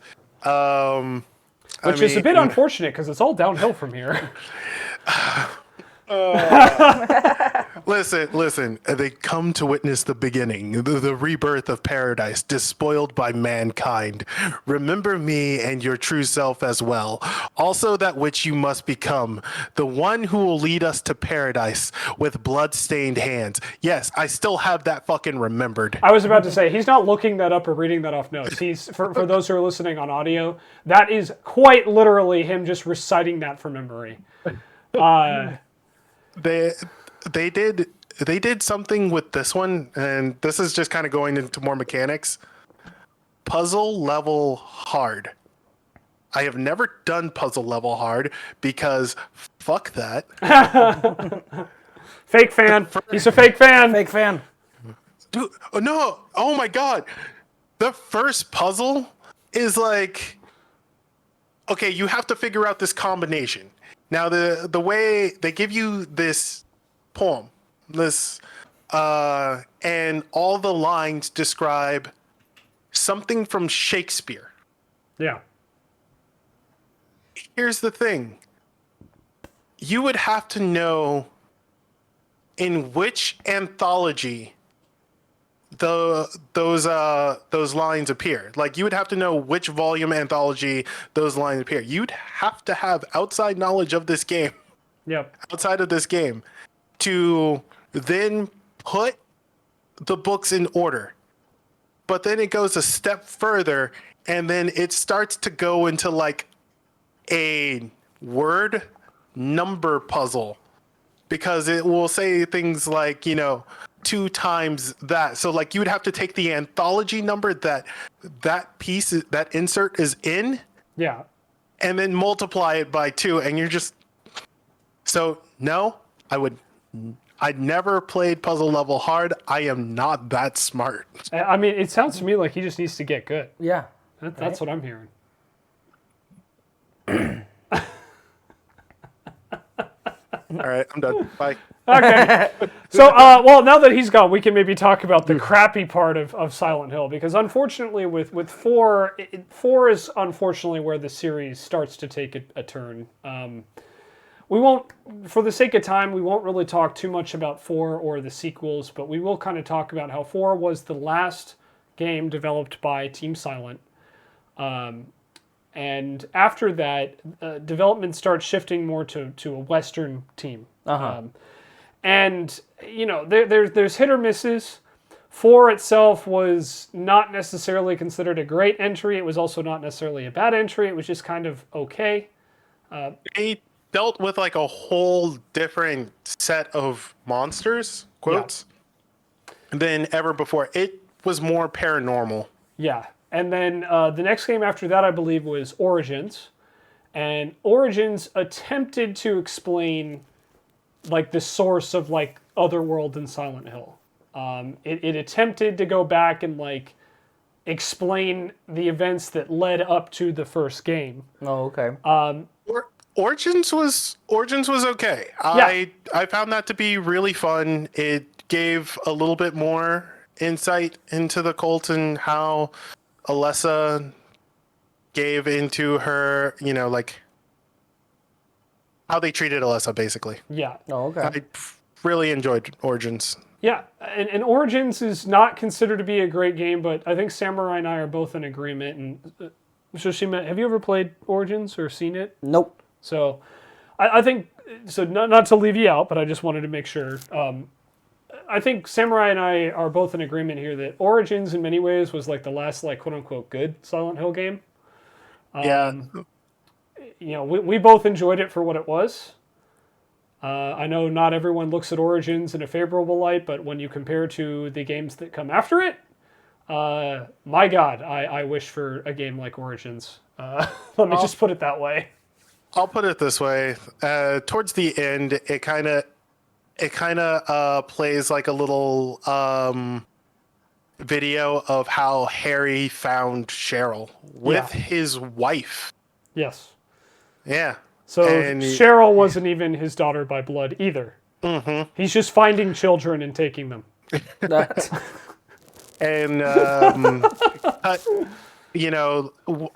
Which is a bit unfortunate, because it's all downhill from here. Listen. They come to witness the beginning, the rebirth of paradise, despoiled by mankind. Remember me and your true self as well. Also that which you must become, the one who will lead us to paradise with blood-stained hands. Yes, I still have that fucking remembered. I was about to say, he's not looking that up or reading that off notes. He's for those who are listening on audio, that is quite literally him just reciting that from memory. They did something with this one, and this is just kind of going into more mechanics. Puzzle level hard. I have never done puzzle level hard, because fuck that. Fake fan. He's a fake fan. Fake fan. Dude, no. Oh my god. The first puzzle is like, okay, you have to figure out this combination. Now, the way they give you this poem, this and all the lines describe something from Shakespeare. Yeah. Here's the thing. You would have to know in which anthology those lines appear. Like, you would have to know which volume anthology those lines appear. You'd have to have outside knowledge of this game, Yep. outside of this game, to then put the books in order. But then it goes a step further, and then it starts to go into like a word number puzzle, because it will say things like, 2 times that. So like, you would have to take the anthology number that piece, that insert is in, Yeah. and then multiply it by 2, and you're just... So no, I'd never played puzzle level hard. I am not that smart. I mean, it sounds to me like he just needs to get good. Yeah. That's what I'm hearing. All right, I'm done. Bye. Okay. So, well, now that he's gone, we can maybe talk about the crappy part of Silent Hill, because unfortunately with 4, 4 is unfortunately where the series starts to take a turn. We won't, for the sake of time, we won't really talk too much about 4 or the sequels, but we will kind of talk about how 4 was the last game developed by Team Silent. And after that, development starts shifting more to a Western team. And, there's hit or misses. 4 itself was not necessarily considered a great entry. It was also not necessarily a bad entry. It was just kind of okay. It dealt with like a whole different set of monsters, quotes, than ever before. It was more paranormal. Yeah. And then the next game after that, I believe, was Origins. And Origins attempted to explain like the source of like Otherworld and Silent Hill. It attempted to go back and like explain the events that led up to the first game. Oh, okay. Origins was okay. I found that to be really fun. It gave a little bit more insight into the cult and how Alessa gave into her, like how they treated Alessa, basically. Yeah. Oh, okay. I really enjoyed Origins. Yeah, and Origins is not considered to be a great game, but I think Samurai and I are both in agreement. And Shoshima, have you ever played Origins or seen it? Nope. So I think, so not to leave you out, but I just wanted to make sure. I think Samurai and I are both in agreement here that Origins in many ways was like the last like quote unquote good Silent Hill game. We both enjoyed it for what it was. I know not everyone looks at Origins in a favorable light, but when you compare to the games that come after it, my God, I wish for a game like Origins. Let me just put it that way. I'll put it this way. Towards the end, it kind of plays like a little video of how Harry found Cheryl with his wife. Yes. Yeah. So Cheryl wasn't even his daughter by blood either. Mm-hmm. He's just finding children and taking them. And,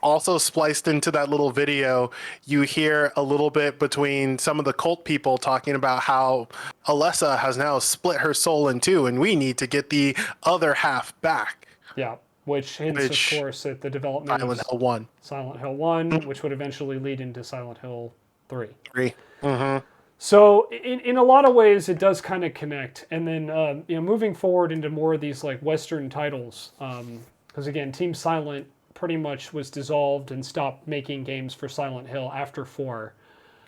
also spliced into that little video, you hear a little bit between some of the cult people talking about how Alessa has now split her soul in two, and we need to get the other half back. Yeah, which hints, of course, at the development Silent of Hill 1. Silent Hill 1, which would eventually lead into Silent Hill 3. 3. Mm-hmm. So in a lot of ways, it does kind of connect. And then, moving forward into more of these like Western titles, because again, Team Silent pretty much was dissolved and stopped making games for Silent Hill after 4.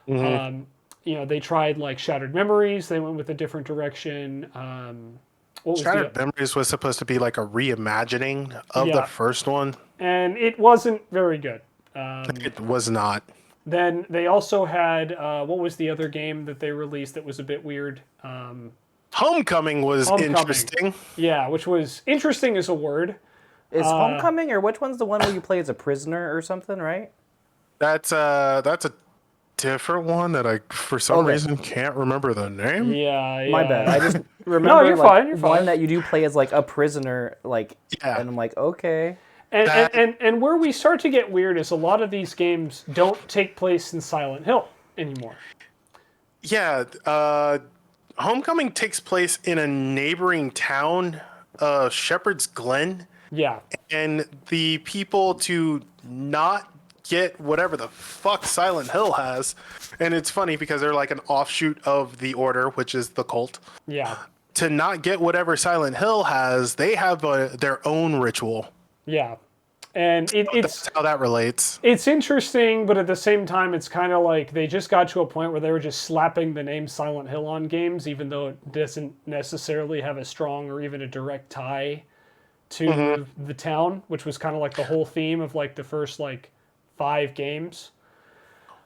Mm-hmm. They tried like Shattered Memories. They went with a different direction. Shattered Memories was supposed to be like a reimagining of the first one. And it wasn't very good. It was not. Then they also had, what was the other game that they released that was a bit weird? Homecoming was interesting. Yeah, which was interesting as a word. Is Homecoming, or which one's the one where you play as a prisoner or something, right? That's a different one that I, for some reason, can't remember the name. Yeah, My bad. I just remember No, you're fine, you're one fine. that you do play as like a prisoner, like, Yeah. and I'm like, okay. And where we start to get weird is a lot of these games don't take place in Silent Hill anymore. Yeah, Homecoming takes place in a neighboring town, Shepherd's Glen. Yeah. And the people to not get whatever the fuck Silent Hill has, and it's funny because they're like an offshoot of the Order, which is the cult. Yeah. To not get whatever Silent Hill has, they have their own ritual. Yeah. And it's That's how that relates. It's interesting, but at the same time, it's kind of like they just got to a point where they were just slapping the name Silent Hill on games, even though it doesn't necessarily have a strong or even a direct tie to the town, which was kind of like the whole theme of like the first like 5 games.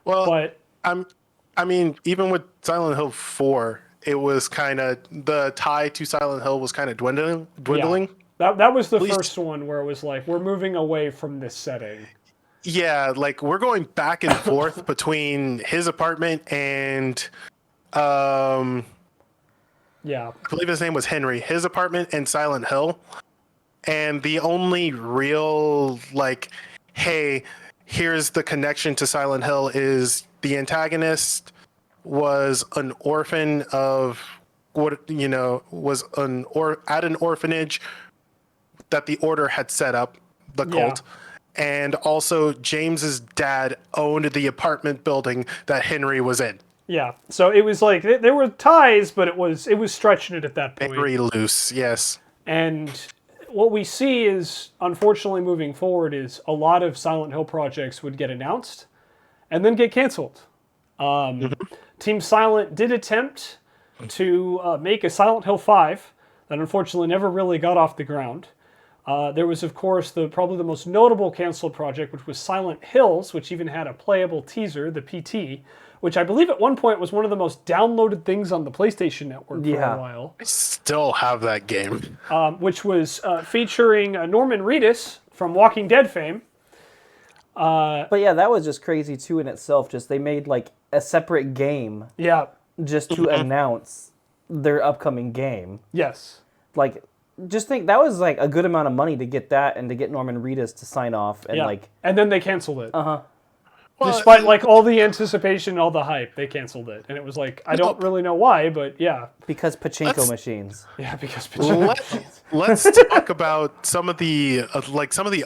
Well, But I mean, even with Silent Hill 4, it was kind of the tie to Silent Hill was kind of dwindling. that was the first one where it was like we're moving away from this setting. Yeah, like we're going back and forth between his apartment and Yeah. I believe his name was Henry, his apartment and Silent Hill. And the only real like, hey, here's the connection to Silent Hill is the antagonist was an orphan of what was at an orphanage that the Order had set up, the cult. And also James's dad owned the apartment building that Henry was in. Yeah. So it was like there were ties, but it was stretching it at that point. Very loose, yes. And what we see is, unfortunately, moving forward, is a lot of Silent Hill projects would get announced and then get canceled. Team Silent did attempt to make a Silent Hill 5 that unfortunately never really got off the ground. There was, of course, probably the most notable canceled project, which was Silent Hills, which even had a playable teaser, the PT, which I believe at one point was one of the most downloaded things on the PlayStation Network for a while. I still have that game. Which was featuring Norman Reedus from Walking Dead fame. But yeah, that was just crazy too in itself. Just they made like a separate game. Yeah. Just to announce their upcoming game. Yes. Like, just think that was like a good amount of money to get that and to get Norman Reedus to sign off and like. And then they canceled it. Well, Despite like all the anticipation, all the hype, they canceled it, and it was like I don't really know why, but yeah. Because pachinko machines. Yeah, because let's talk about some of the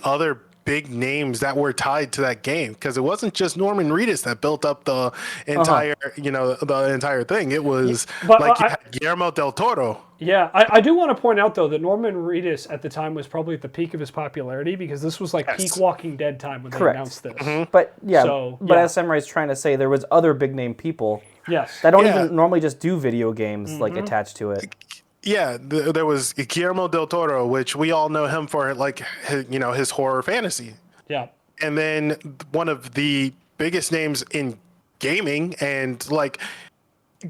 other big names that were tied to that game, because it wasn't just Norman Reedus that built up the entire the entire thing. It was you had Guillermo del Toro. Yeah, I do want to point out though that Norman Reedus at the time was probably at the peak of his popularity, because this was like peak Walking Dead time when they announced this. But yeah, So, as Samurai's trying to say, there was other big name people Yes. that don't even normally just do video games like attached to it. Yeah, there was Guillermo del Toro, which we all know him for, like his horror fantasy. Yeah. And then one of the biggest names in gaming, and like,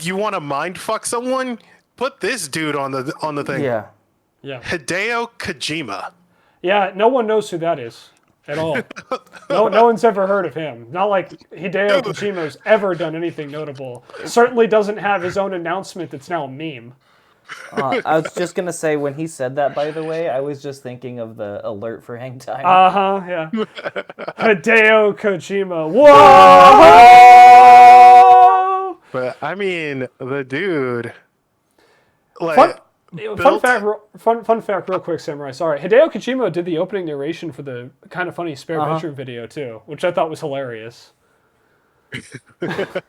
you want to mind fuck someone? Put this dude on the thing. Yeah. Yeah. Hideo Kojima. Yeah, no one knows who that is at all. No one's ever heard of him. Not like Hideo Kojima's ever done anything notable. Certainly doesn't have his own announcement that's now a meme. I was just gonna say, when he said that, by the way, I was just thinking of the alert for hang time. Yeah. Hideo Kojima. Whoa! But I mean, the dude. Like, Fun fact, real quick, Samurai. Sorry, Hideo Kojima did the opening narration for the kind of funny spare bedroom video too, which I thought was hilarious.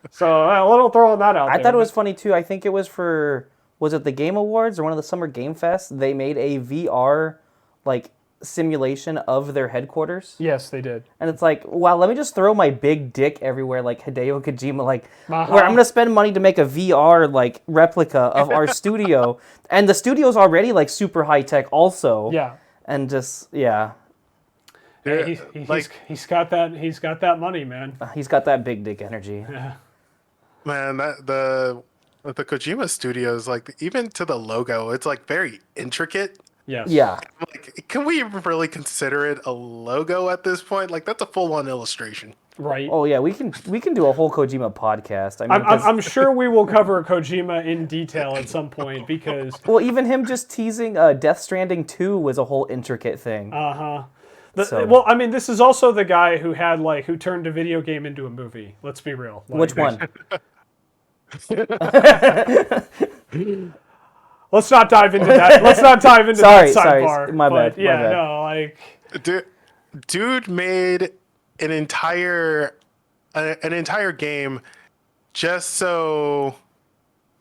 So a little throwing that out there. I thought it was funny too. I think it was was it the Game Awards or one of the Summer Game Fests? They made a VR like simulation of their headquarters. Yes, they did. And it's like, wow, let me just throw my big dick everywhere like Hideo Kojima, like where I'm gonna spend money to make a VR like replica of our studio. And the studio's already like super high tech also. Yeah. And just he's got that money, man. He's got that big dick energy. Yeah. Man, the Kojima Studios, like, even to the logo, it's like very intricate. Yes. Yeah. Like, can we really consider it a logo at this point? Like that's a full-on illustration. Right. Oh yeah, we can do a whole Kojima podcast. I mean, I'm sure we will cover Kojima in detail at some point because. Well, even him just teasing Death Stranding 2 was a whole intricate thing. Well, I mean, this is also the guy who turned a video game into a movie. Let's be real. Which one? Let's not dive into that. Let's not dive into that sidebar. My bad. Dude made an entire game just so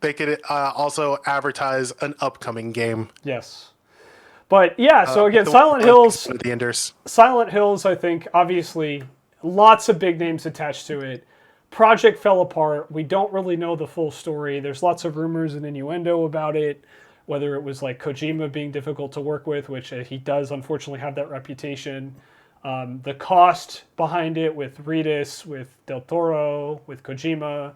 they could also advertise an upcoming game. Yes. But yeah, so again, Silent Hills. The Enders. Silent Hills, I think, obviously, lots of big names attached to it. Project fell apart. We don't really know the full story. There's lots of rumors and innuendo about it, whether it was like Kojima being difficult to work with, which he does unfortunately have that reputation. The cost behind it with Reedus, with Del Toro, with Kojima.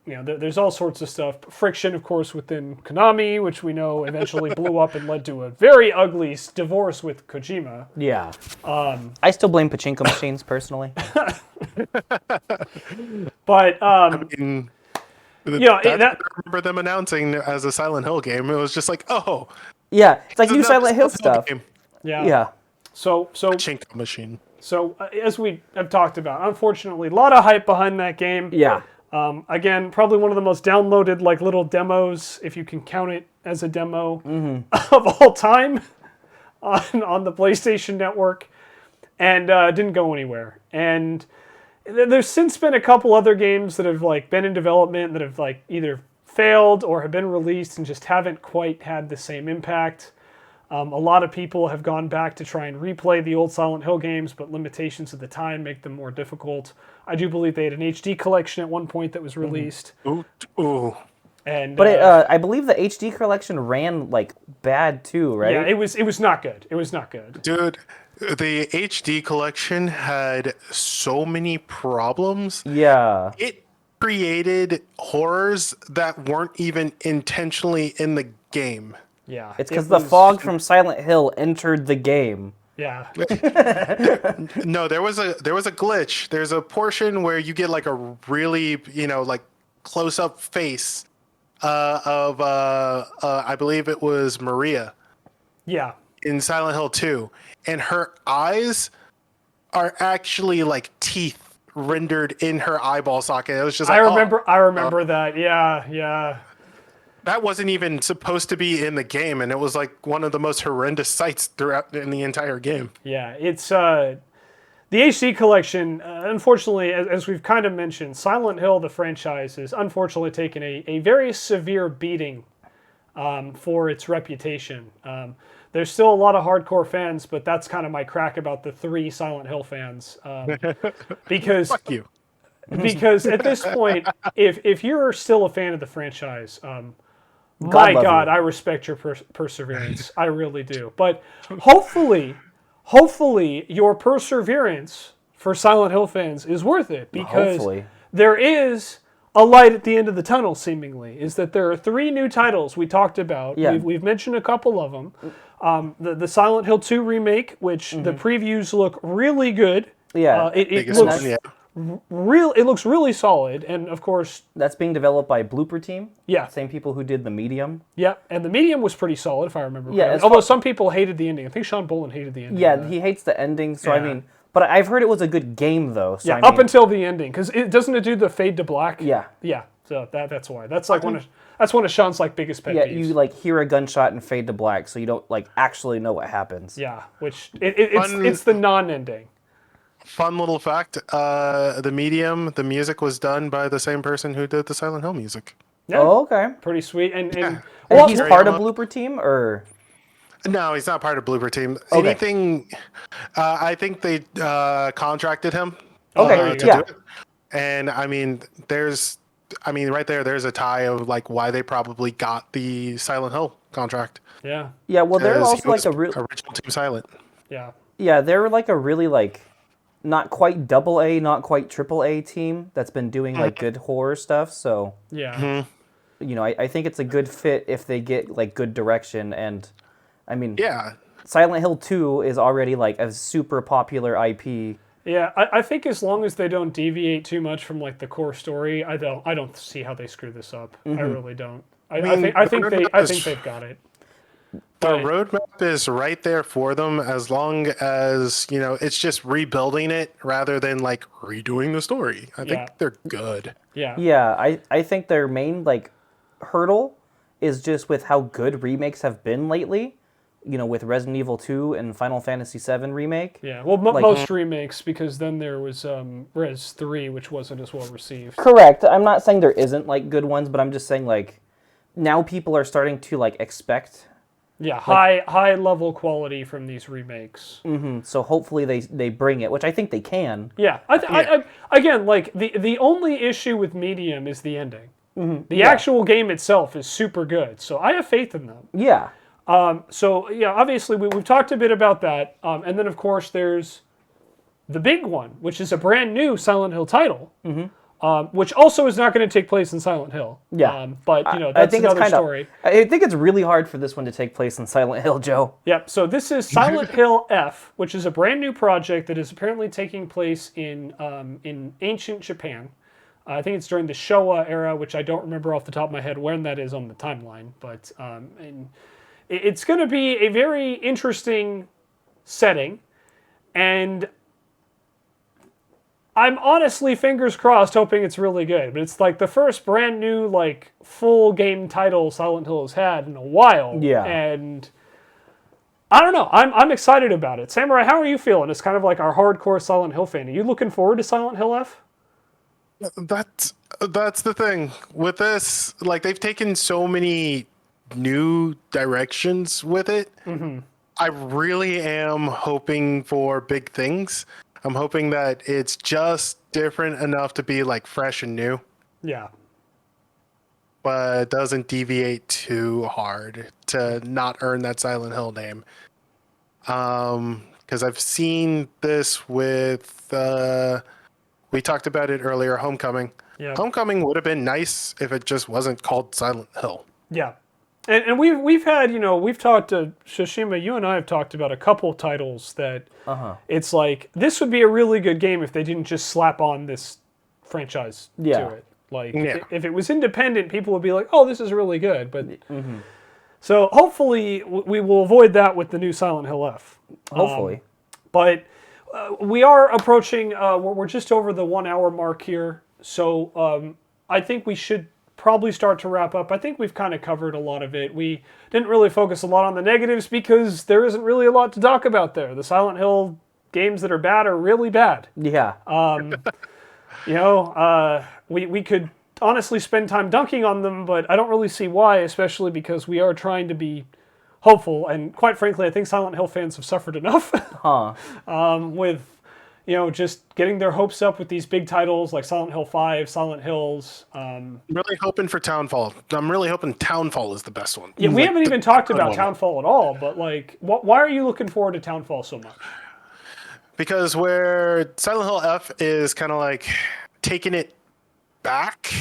There's all sorts of stuff. Friction, of course, within Konami, which we know eventually blew up and led to a very ugly divorce with Kojima. Yeah. I still blame pachinko machines personally. But I remember them announcing as a Silent Hill game. It was just like, oh, yeah, it's like new Silent Hill stuff. Game. Yeah. So pachinko machine. So as we have talked about, unfortunately, a lot of hype behind that game. Yeah. Again, probably one of the most downloaded little demos, if you can count it as a demo, of all time on the PlayStation Network, and didn't go anywhere. And there's since been a couple other games that have been in development that have either failed or have been released and just haven't quite had the same impact. A lot of people have gone back to try and replay the old Silent Hill games, but limitations at the time make them more difficult. I do believe they had an HD collection at one point that was released. Ooh. And I believe the HD collection ran bad too, right? Yeah, it was not good. It was not good. Dude, the HD collection had so many problems. Yeah. It created horrors that weren't even intentionally in the game. Yeah. It's because the fog from Silent Hill entered the game. Yeah. No, there was a glitch. There's a portion where you get a really, close up face of I believe it was Maria. Yeah. In Silent Hill 2, and her eyes are actually teeth rendered in her eyeball socket. It was just I remember that. Yeah. That wasn't even supposed to be in the game, and it was one of the most horrendous sights throughout in the entire game. Yeah, it's the HD collection. Unfortunately, as we've kind of mentioned, Silent Hill, the franchise, has unfortunately taken a very severe beating for its reputation. There's still a lot of hardcore fans, but that's kind of my crack about the 3 Silent Hill fans. Because Fuck you. Because at this point, if you're still a fan of the franchise, my God, I respect your perseverance. I really do. But hopefully your perseverance for Silent Hill fans is worth it, because there is a light at the end of the tunnel, seemingly, is that there are 3 new titles we talked about. Yeah. We've mentioned a couple of them. The Silent Hill 2 remake, which the previews look really good. Yeah. It looks really solid, and of course that's being developed by Blooper Team. Yeah, same people who did The Medium. Yeah, and The Medium was pretty solid, if I remember. Yeah, although some people hated the ending. I think Sean Boland hated the ending. Yeah, he hates the ending. So I mean, but I've heard it was a good game though. So up until the ending, because it doesn't it do the fade to black. Yeah. So that's why. That's one of Sean's biggest pet peeves. You hear a gunshot and fade to black, so you don't actually know what happens. Yeah, which it's the non-ending. Fun little fact, the Medium, the music was done by the same person who did the Silent Hill music. Yeah. Oh, okay. Pretty sweet. And he's part of Blooper Team, or? No, he's not part of Blooper Team. Okay. Anything, I think they contracted him to do it. And right there's a tie of why they probably got the Silent Hill contract. Yeah. Yeah, well, they're also a original Team Silent. Yeah. Yeah, they're a really not quite AA, not quite AAA team that's been doing good horror stuff. So yeah, I think it's a good fit if they get good direction. And I mean, Silent Hill 2 is already like a super popular IP. Yeah, I think as long as they don't deviate too much from like the core story, I don't see how they screw this up. I really don't. I think they've got it. The roadmap is right there for them as long as, it's just rebuilding it rather than like redoing the story. I think they're good. Yeah. Yeah, I think their main like hurdle is just with how good remakes have been lately. With Resident Evil 2 and Final Fantasy 7 remake. Yeah, well, most remakes, because then there was Res 3, which wasn't as well received. Correct. I'm not saying there isn't like good ones, but I'm just saying like now people are starting to like expect. Yeah, high level quality from these remakes. Mm-hmm. So hopefully they bring it, which I think they can. Yeah, again, like the only issue with Medium is the ending. Mm-hmm. The actual game itself is super good, so I have faith in them. Yeah. So yeah, obviously we've talked a bit about that, and then of course there's the big one, which is a brand new Silent Hill title, which also is not going to take place in Silent Hill. Yeah, but that's another story. I think it's really hard for this one to take place in Silent Hill, Joe. Yep. So this is Silent Hill F, which is a brand new project that is apparently taking place in ancient Japan. I think it's during the Showa era, which I don't remember off the top of my head when that is on the timeline, but it's going to be a very interesting setting, and I'm honestly, fingers crossed, hoping it's really good. But it's like the first brand new, like, full game title Silent Hill has had in a while. Yeah. And I don't know. I'm excited about it. Samurai, how are you feeling? It's kind of like our hardcore Silent Hill fan. Are you looking forward to Silent Hill F? That's the thing with this. Like, they've taken so many new directions with it. Mm-hmm. I really am hoping for big things. I'm hoping that it's just different enough to be like fresh and new. Yeah. But doesn't deviate too hard to not earn that Silent Hill name. Because I've seen this with we talked about it earlier, Homecoming. Yeah. Homecoming would have been nice if it just wasn't called Silent Hill. Yeah. And we've had, we've talked to Shoshima, you and I have talked about a couple titles that it's like, this would be a really good game if they didn't just slap on this franchise to it. Like, if it was independent, people would be like, oh, this is really good. But so hopefully we will avoid that with the new Silent Hill F. Hopefully. But we are approaching, we're just over the 1 hour mark here. So I think we should probably start to wrap up. I think we've kind of covered a lot of it. We didn't really focus a lot on the negatives because there isn't really a lot to talk about there. The Silent Hill games that are bad are really bad. Yeah. We could honestly spend time dunking on them, but I don't really see why, especially because we are trying to be hopeful. And quite frankly, I think Silent Hill fans have suffered enough with just getting their hopes up with these big titles like Silent Hill 5, Silent Hills. I'm really hoping for Townfall. I'm really hoping Townfall is the best one. Yeah, we haven't even talked about Townfall at all, but like, why are you looking forward to Townfall so much? Because where Silent Hill F is kind of like taking it back,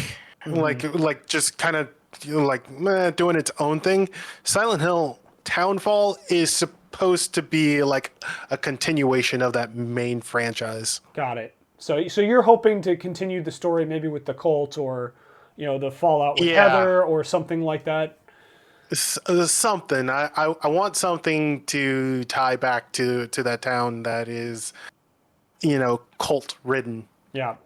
like just kind of doing its own thing. Silent Hill Townfall is supposed to be like a continuation of that main franchise. Got it. So you're hoping to continue the story maybe with the cult or the fallout with Heather or something like that. Something. I want something to tie back to that town that is cult ridden. Yeah.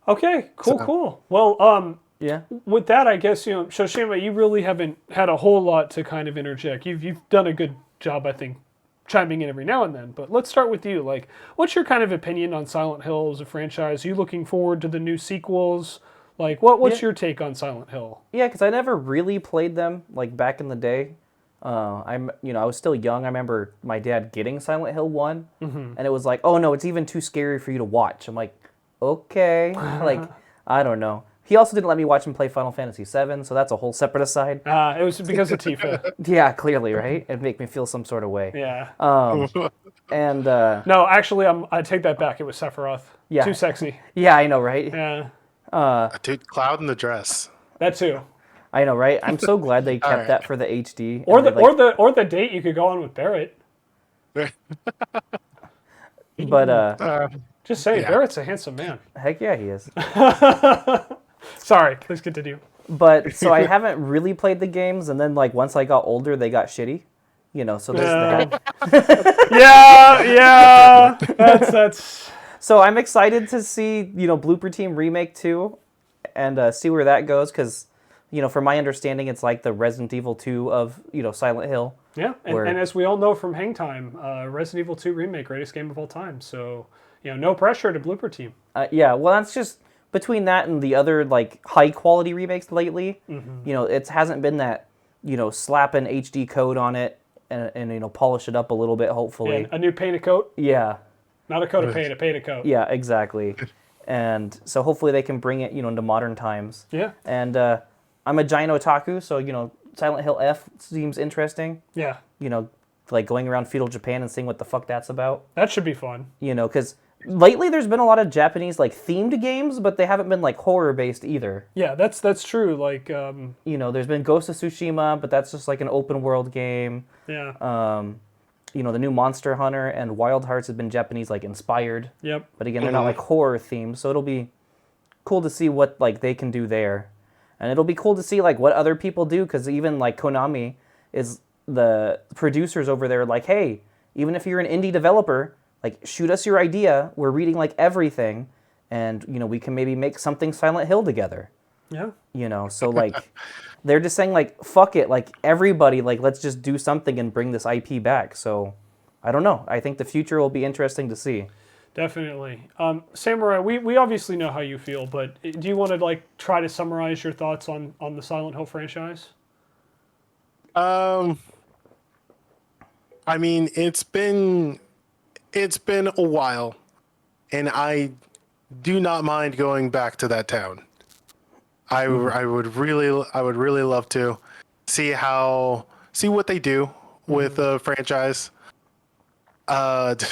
Okay. Cool. Well, yeah. With that, I guess Shoshima, you really haven't had a whole lot to kind of interject. You've done a good job, I think, chiming in every now and then. But let's start with you. Like, what's your kind of opinion on Silent Hill as a franchise? Are you looking forward to the new sequels? Like, what's your take on Silent Hill? Yeah, because I never really played them like back in the day. I was still young. I remember my dad getting Silent Hill 1, and it was like, oh no, it's even too scary for you to watch. I'm like, okay, like I don't know. He also didn't let me watch him play Final Fantasy 7, so that's a whole separate aside. It was because of Tifa. Yeah, clearly, right? It'd make me feel some sort of way. Yeah. No, actually, I take that back. It was Sephiroth. Yeah. Too sexy. Yeah, I know, right? Yeah. Dude, Cloud in the dress. That too. I know, right? I'm so glad they kept right. that for the HD. Or and the they, like, or the date you could go on with Barrett. But Just saying, Yeah. Barrett's a handsome man. heck yeah, he is. Sorry, please continue. But so I haven't really played the games, and then like once I got older, they got shitty. So there's that. Yeah, that's. So I'm excited to see Blooper Team Remake 2 and see where that goes, because from my understanding, it's like the Resident Evil 2 of Silent Hill. Yeah, and as we all know from Hang Time, Resident Evil 2 Remake, greatest game of all time. So no pressure to Blooper Team. Yeah, well, that's just between that and the other like high quality remakes lately. It hasn't been that slap an HD code on it and polish it up a little bit, hopefully. And a new paint a coat. Yeah. Not a coat of paint, a paint a coat. Yeah, exactly. And so hopefully they can bring it into modern times. Yeah. And I'm a giant otaku, so Silent Hill F seems interesting. Yeah. Like going around feudal Japan and seeing what the fuck that's about. That should be fun. Because lately there's been a lot of Japanese like themed games, but they haven't been like horror based either. Yeah, that's true. Like there's been Ghost of Tsushima, but that's just like an open world game. Yeah. The new Monster Hunter and Wild Hearts have been Japanese like inspired. Yep. But again, they're not like horror themed, so it'll be cool to see what like they can do there. And it'll be cool to see like what other people do, because even like Konami is the producers over there like, hey, even if you're an indie developer, like shoot us your idea. We're reading like everything, and we can maybe make something Silent Hill together. Yeah. So like they're just saying like fuck it, like everybody, like let's just do something and bring this IP back. So I don't know. I think the future will be interesting to see. Definitely. Samurai, we obviously know how you feel, but do you want to like try to summarize your thoughts on the Silent Hill franchise? I mean, it's been a while, and I do not mind going back to that town. I would really love to see what they do with the franchise. Dude,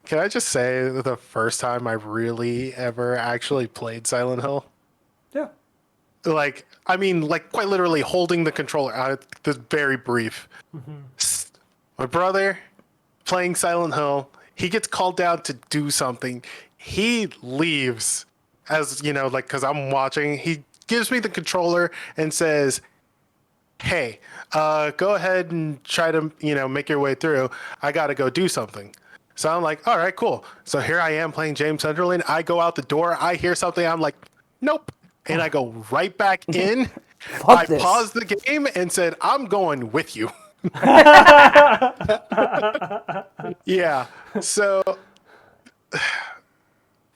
can I just say the first time I really ever actually played Silent Hill? Yeah. Like, I mean, like quite literally holding the controller. This very brief. My brother playing Silent Hill. He gets called down to do something. He leaves, as like, because I'm watching. He gives me the controller and says, "Hey, go ahead and try to make your way through. I got to go do something." So I'm like, all right, cool. So here I am playing James Sunderland. I go out the door. I hear something. I'm like, nope. And I go right back in. I paused the game and said, I'm going with you. Yeah. So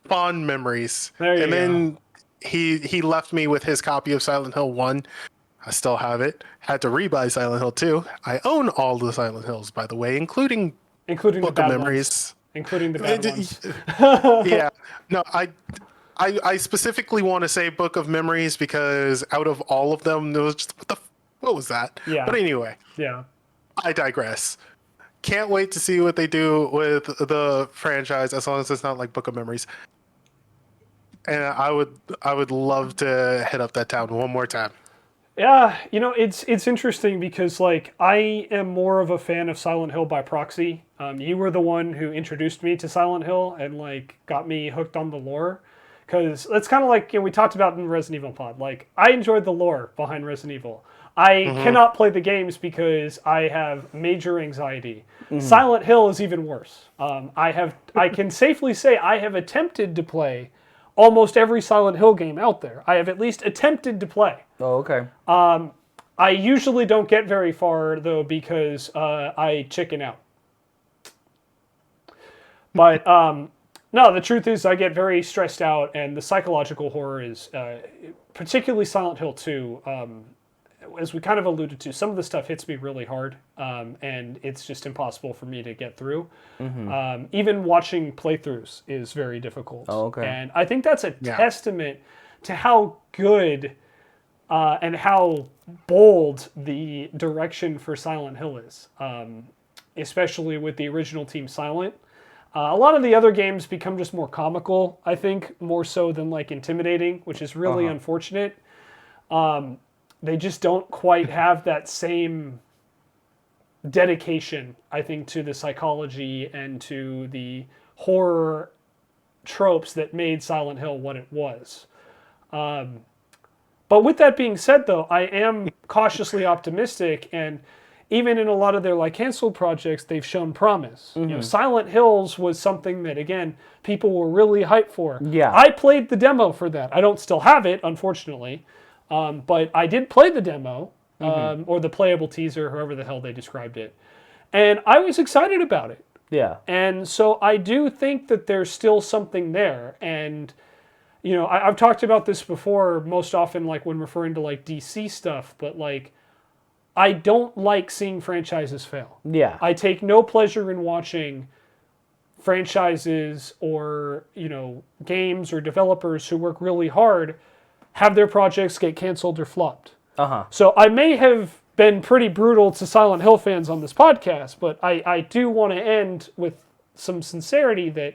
fond memories. There you and go. Then he left me with his copy of Silent Hill 1. I still have it. Had to rebuy Silent Hill 2. I own all the Silent Hills, by the way, including Including Book the bad of Memories. ones. Including the bad ones. Yeah. No, I specifically want to say Book of Memories because out of all of them, there was just what was that? Yeah. But anyway, Yeah. I digress. Can't wait to see what they do with the franchise, as long as it's not like Book of Memories. And I would love to hit up that town one more time. Yeah, it's interesting because like I am more of a fan of Silent Hill by proxy. You were the one who introduced me to Silent Hill and like got me hooked on the lore. Because it's kind of like we talked about in Resident Evil Pod. Like I enjoyed the lore behind Resident Evil. I cannot play the games because I have major anxiety. Silent Hill is even worse. I can safely say I have attempted to play almost every Silent Hill game out there. I have at least attempted to play. Oh, okay. I usually don't get very far, though, because I chicken out. But, no, the truth is I get very stressed out, and the psychological horror is, particularly Silent Hill 2, as we kind of alluded to, some of the stuff hits me really hard, and it's just impossible for me to get through. Even watching playthroughs is very difficult. Oh, okay. And I think that's a testament to how good and how bold the direction for Silent Hill is, especially with the original Team Silent. A lot of the other games become just more comical, I think, more so than like intimidating, which is really unfortunate. They just don't quite have that same dedication, I think, to the psychology and to the horror tropes that made Silent Hill what it was. But with that being said, though, I am cautiously optimistic, and even in a lot of their like canceled projects, they've shown promise. You know, Silent Hills was something that, again, people were really hyped for. Yeah. I played the demo for that. I don't still have it, unfortunately, but I did play the demo, or the playable teaser, however the hell they described it, and I was excited about it. Yeah. And so I do think that there's still something there. And, you know, I've talked about this before, most often like when referring to like DC stuff, but like, I don't like seeing franchises fail. Yeah. I take no pleasure in watching franchises or, you know, games or developers who work really hard have their projects get canceled or flopped. So I may have been pretty brutal to Silent Hill fans on this podcast, but I do want to end with some sincerity that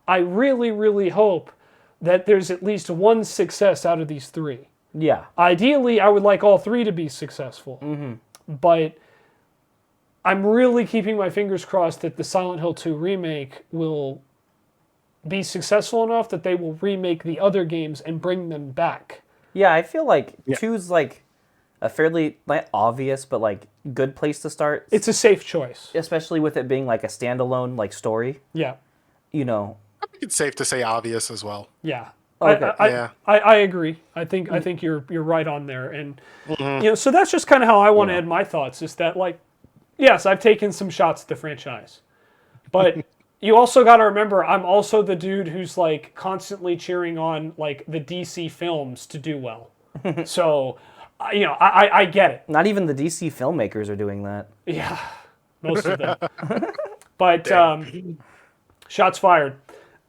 I really, really hope that there's at least one success out of these three. Yeah. Ideally, I would like all three to be successful. But I'm really keeping my fingers crossed that the Silent Hill 2 remake will be successful enough that they will remake the other games and bring them back. Yeah, I feel like 2's like a fairly, not obvious, but like good place to start. It's a safe choice. Especially with it being like a standalone like story. Yeah. You know. I think it's safe to say obvious as well. Yeah. Okay. I agree. I think you're right on there. And you know, so that's just kind of how I want to end my thoughts, is that like, yes, I've taken some shots at the franchise. But you also got to remember, I'm also the dude who's like constantly cheering on like the DC films to do well. So, you know, I get it. Not even the DC filmmakers are doing that. Yeah, most of them. But shots fired.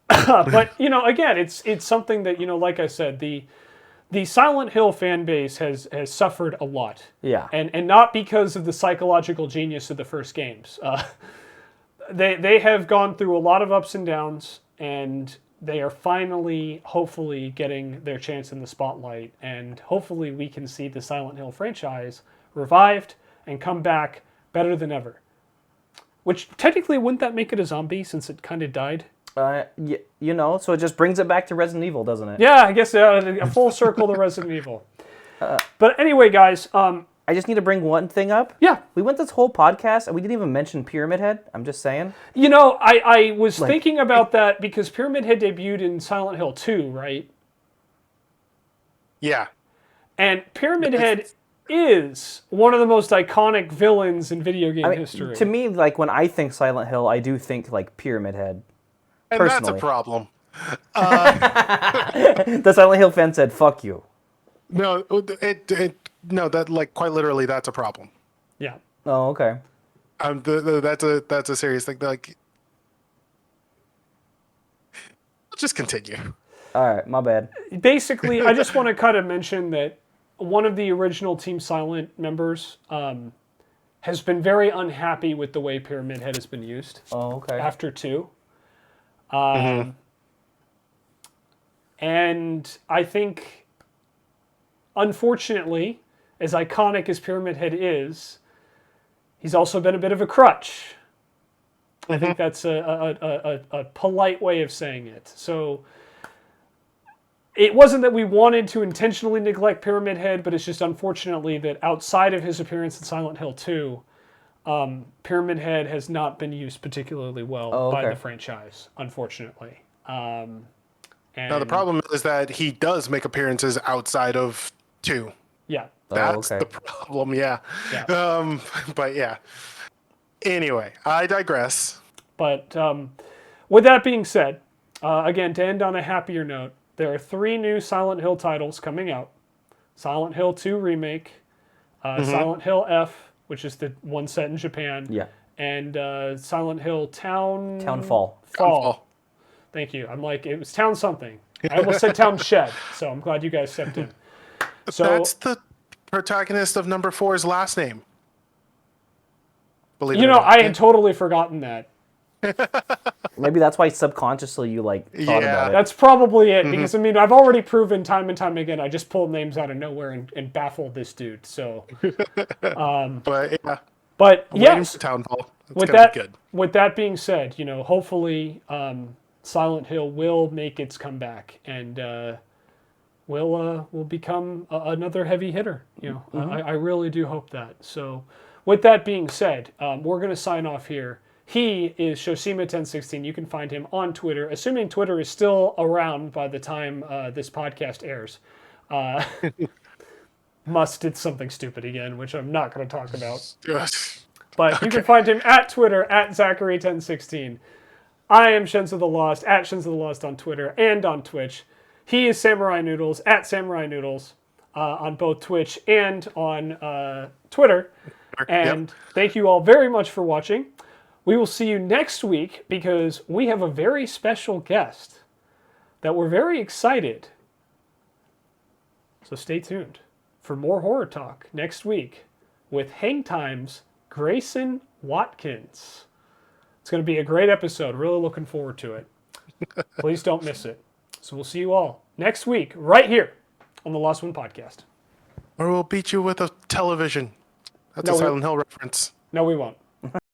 But, you know, again, it's something that, you know, like I said, the Silent Hill fan base has suffered a lot. Yeah. And not because of the psychological genius of the first games. They have gone through a lot of ups and downs, and they are finally, hopefully, getting their chance in the spotlight. And hopefully we can see the Silent Hill franchise revived and come back better than ever. Which, technically, wouldn't that make it a zombie since it kind of died? You know, so it just brings it back to Resident Evil, doesn't it? Yeah, I guess a full circle to Resident Evil. But anyway, guys. I just need to bring one thing up. Yeah. We went this whole podcast and we didn't even mention Pyramid Head. I'm just saying. You know, I was thinking about that because Pyramid Head debuted in Silent Hill 2, right? Yeah. And Pyramid Head is one of the most iconic villains in video game history. To me, like when I think Silent Hill, I do think like Pyramid Head. And personally. that's a problem. The Silent Hill fan said, "Fuck you." No, no, that like quite literally, that's a problem. Yeah. Oh, okay. That's a serious thing. Like, let's just continue. All right, my bad. Basically, I just want to kind of mention that one of the original Team Silent members has been very unhappy with the way Pyramid Head has been used. Oh, okay. After 2. And I think, unfortunately, as iconic as Pyramid Head is, he's also been a bit of a crutch. I think that's a polite way of saying it. So it wasn't that we wanted to intentionally neglect Pyramid Head, but it's just unfortunately that outside of his appearance in Silent Hill 2, Pyramid Head has not been used particularly well by the franchise, unfortunately. Now the problem is that he does make appearances outside of 2. Yeah. That's the problem, yeah. But yeah. Anyway, I digress. But with that being said, again, to end on a happier note, there are 3 new Silent Hill titles coming out. Silent Hill 2 Remake, Silent Hill F, which is the one set in Japan, and Silent Hill Townfall. Fall. Thank you. I'm like, it was Town something. I almost said Town Shed, so I'm glad you guys stepped in. So that's the protagonist of number 4's last name. Believe it or you know, not. I had totally forgotten that. Maybe that's why subconsciously you like thought about it. That's probably it, because I mean, I've already proven time and time again, I just pulled names out of nowhere and baffled this dude. So, But yeah, but I'm waiting yes, for Town Hall. It's with gonna that, be good. with that being said, hopefully, Silent Hill will make its comeback and will become another heavy hitter. I really do hope that. So, with that being said, we're going to sign off here. He is Shoshima1016. You can find him on Twitter, assuming Twitter is still around by the time this podcast airs. Must did something stupid again, which I'm not going to talk about. But you can find him at Twitter, at Zachary1016. I am Shenzo the Lost, at Shenzo the Lost on Twitter and on Twitch. He is SamuraiNoodlez, at SamuraiNoodlez, on both Twitch and on Twitter. And thank you all very much for watching. We will see you next week because we have a very special guest that we're very excited. So stay tuned for more horror talk next week with Hang Time's Grayson Watkins. It's going to be a great episode. Really looking forward to it. Please don't miss it. So we'll see you all next week right here on the Lost One Podcast. Or we'll beat you with a television. That's a Silent Hill reference. No, we won't.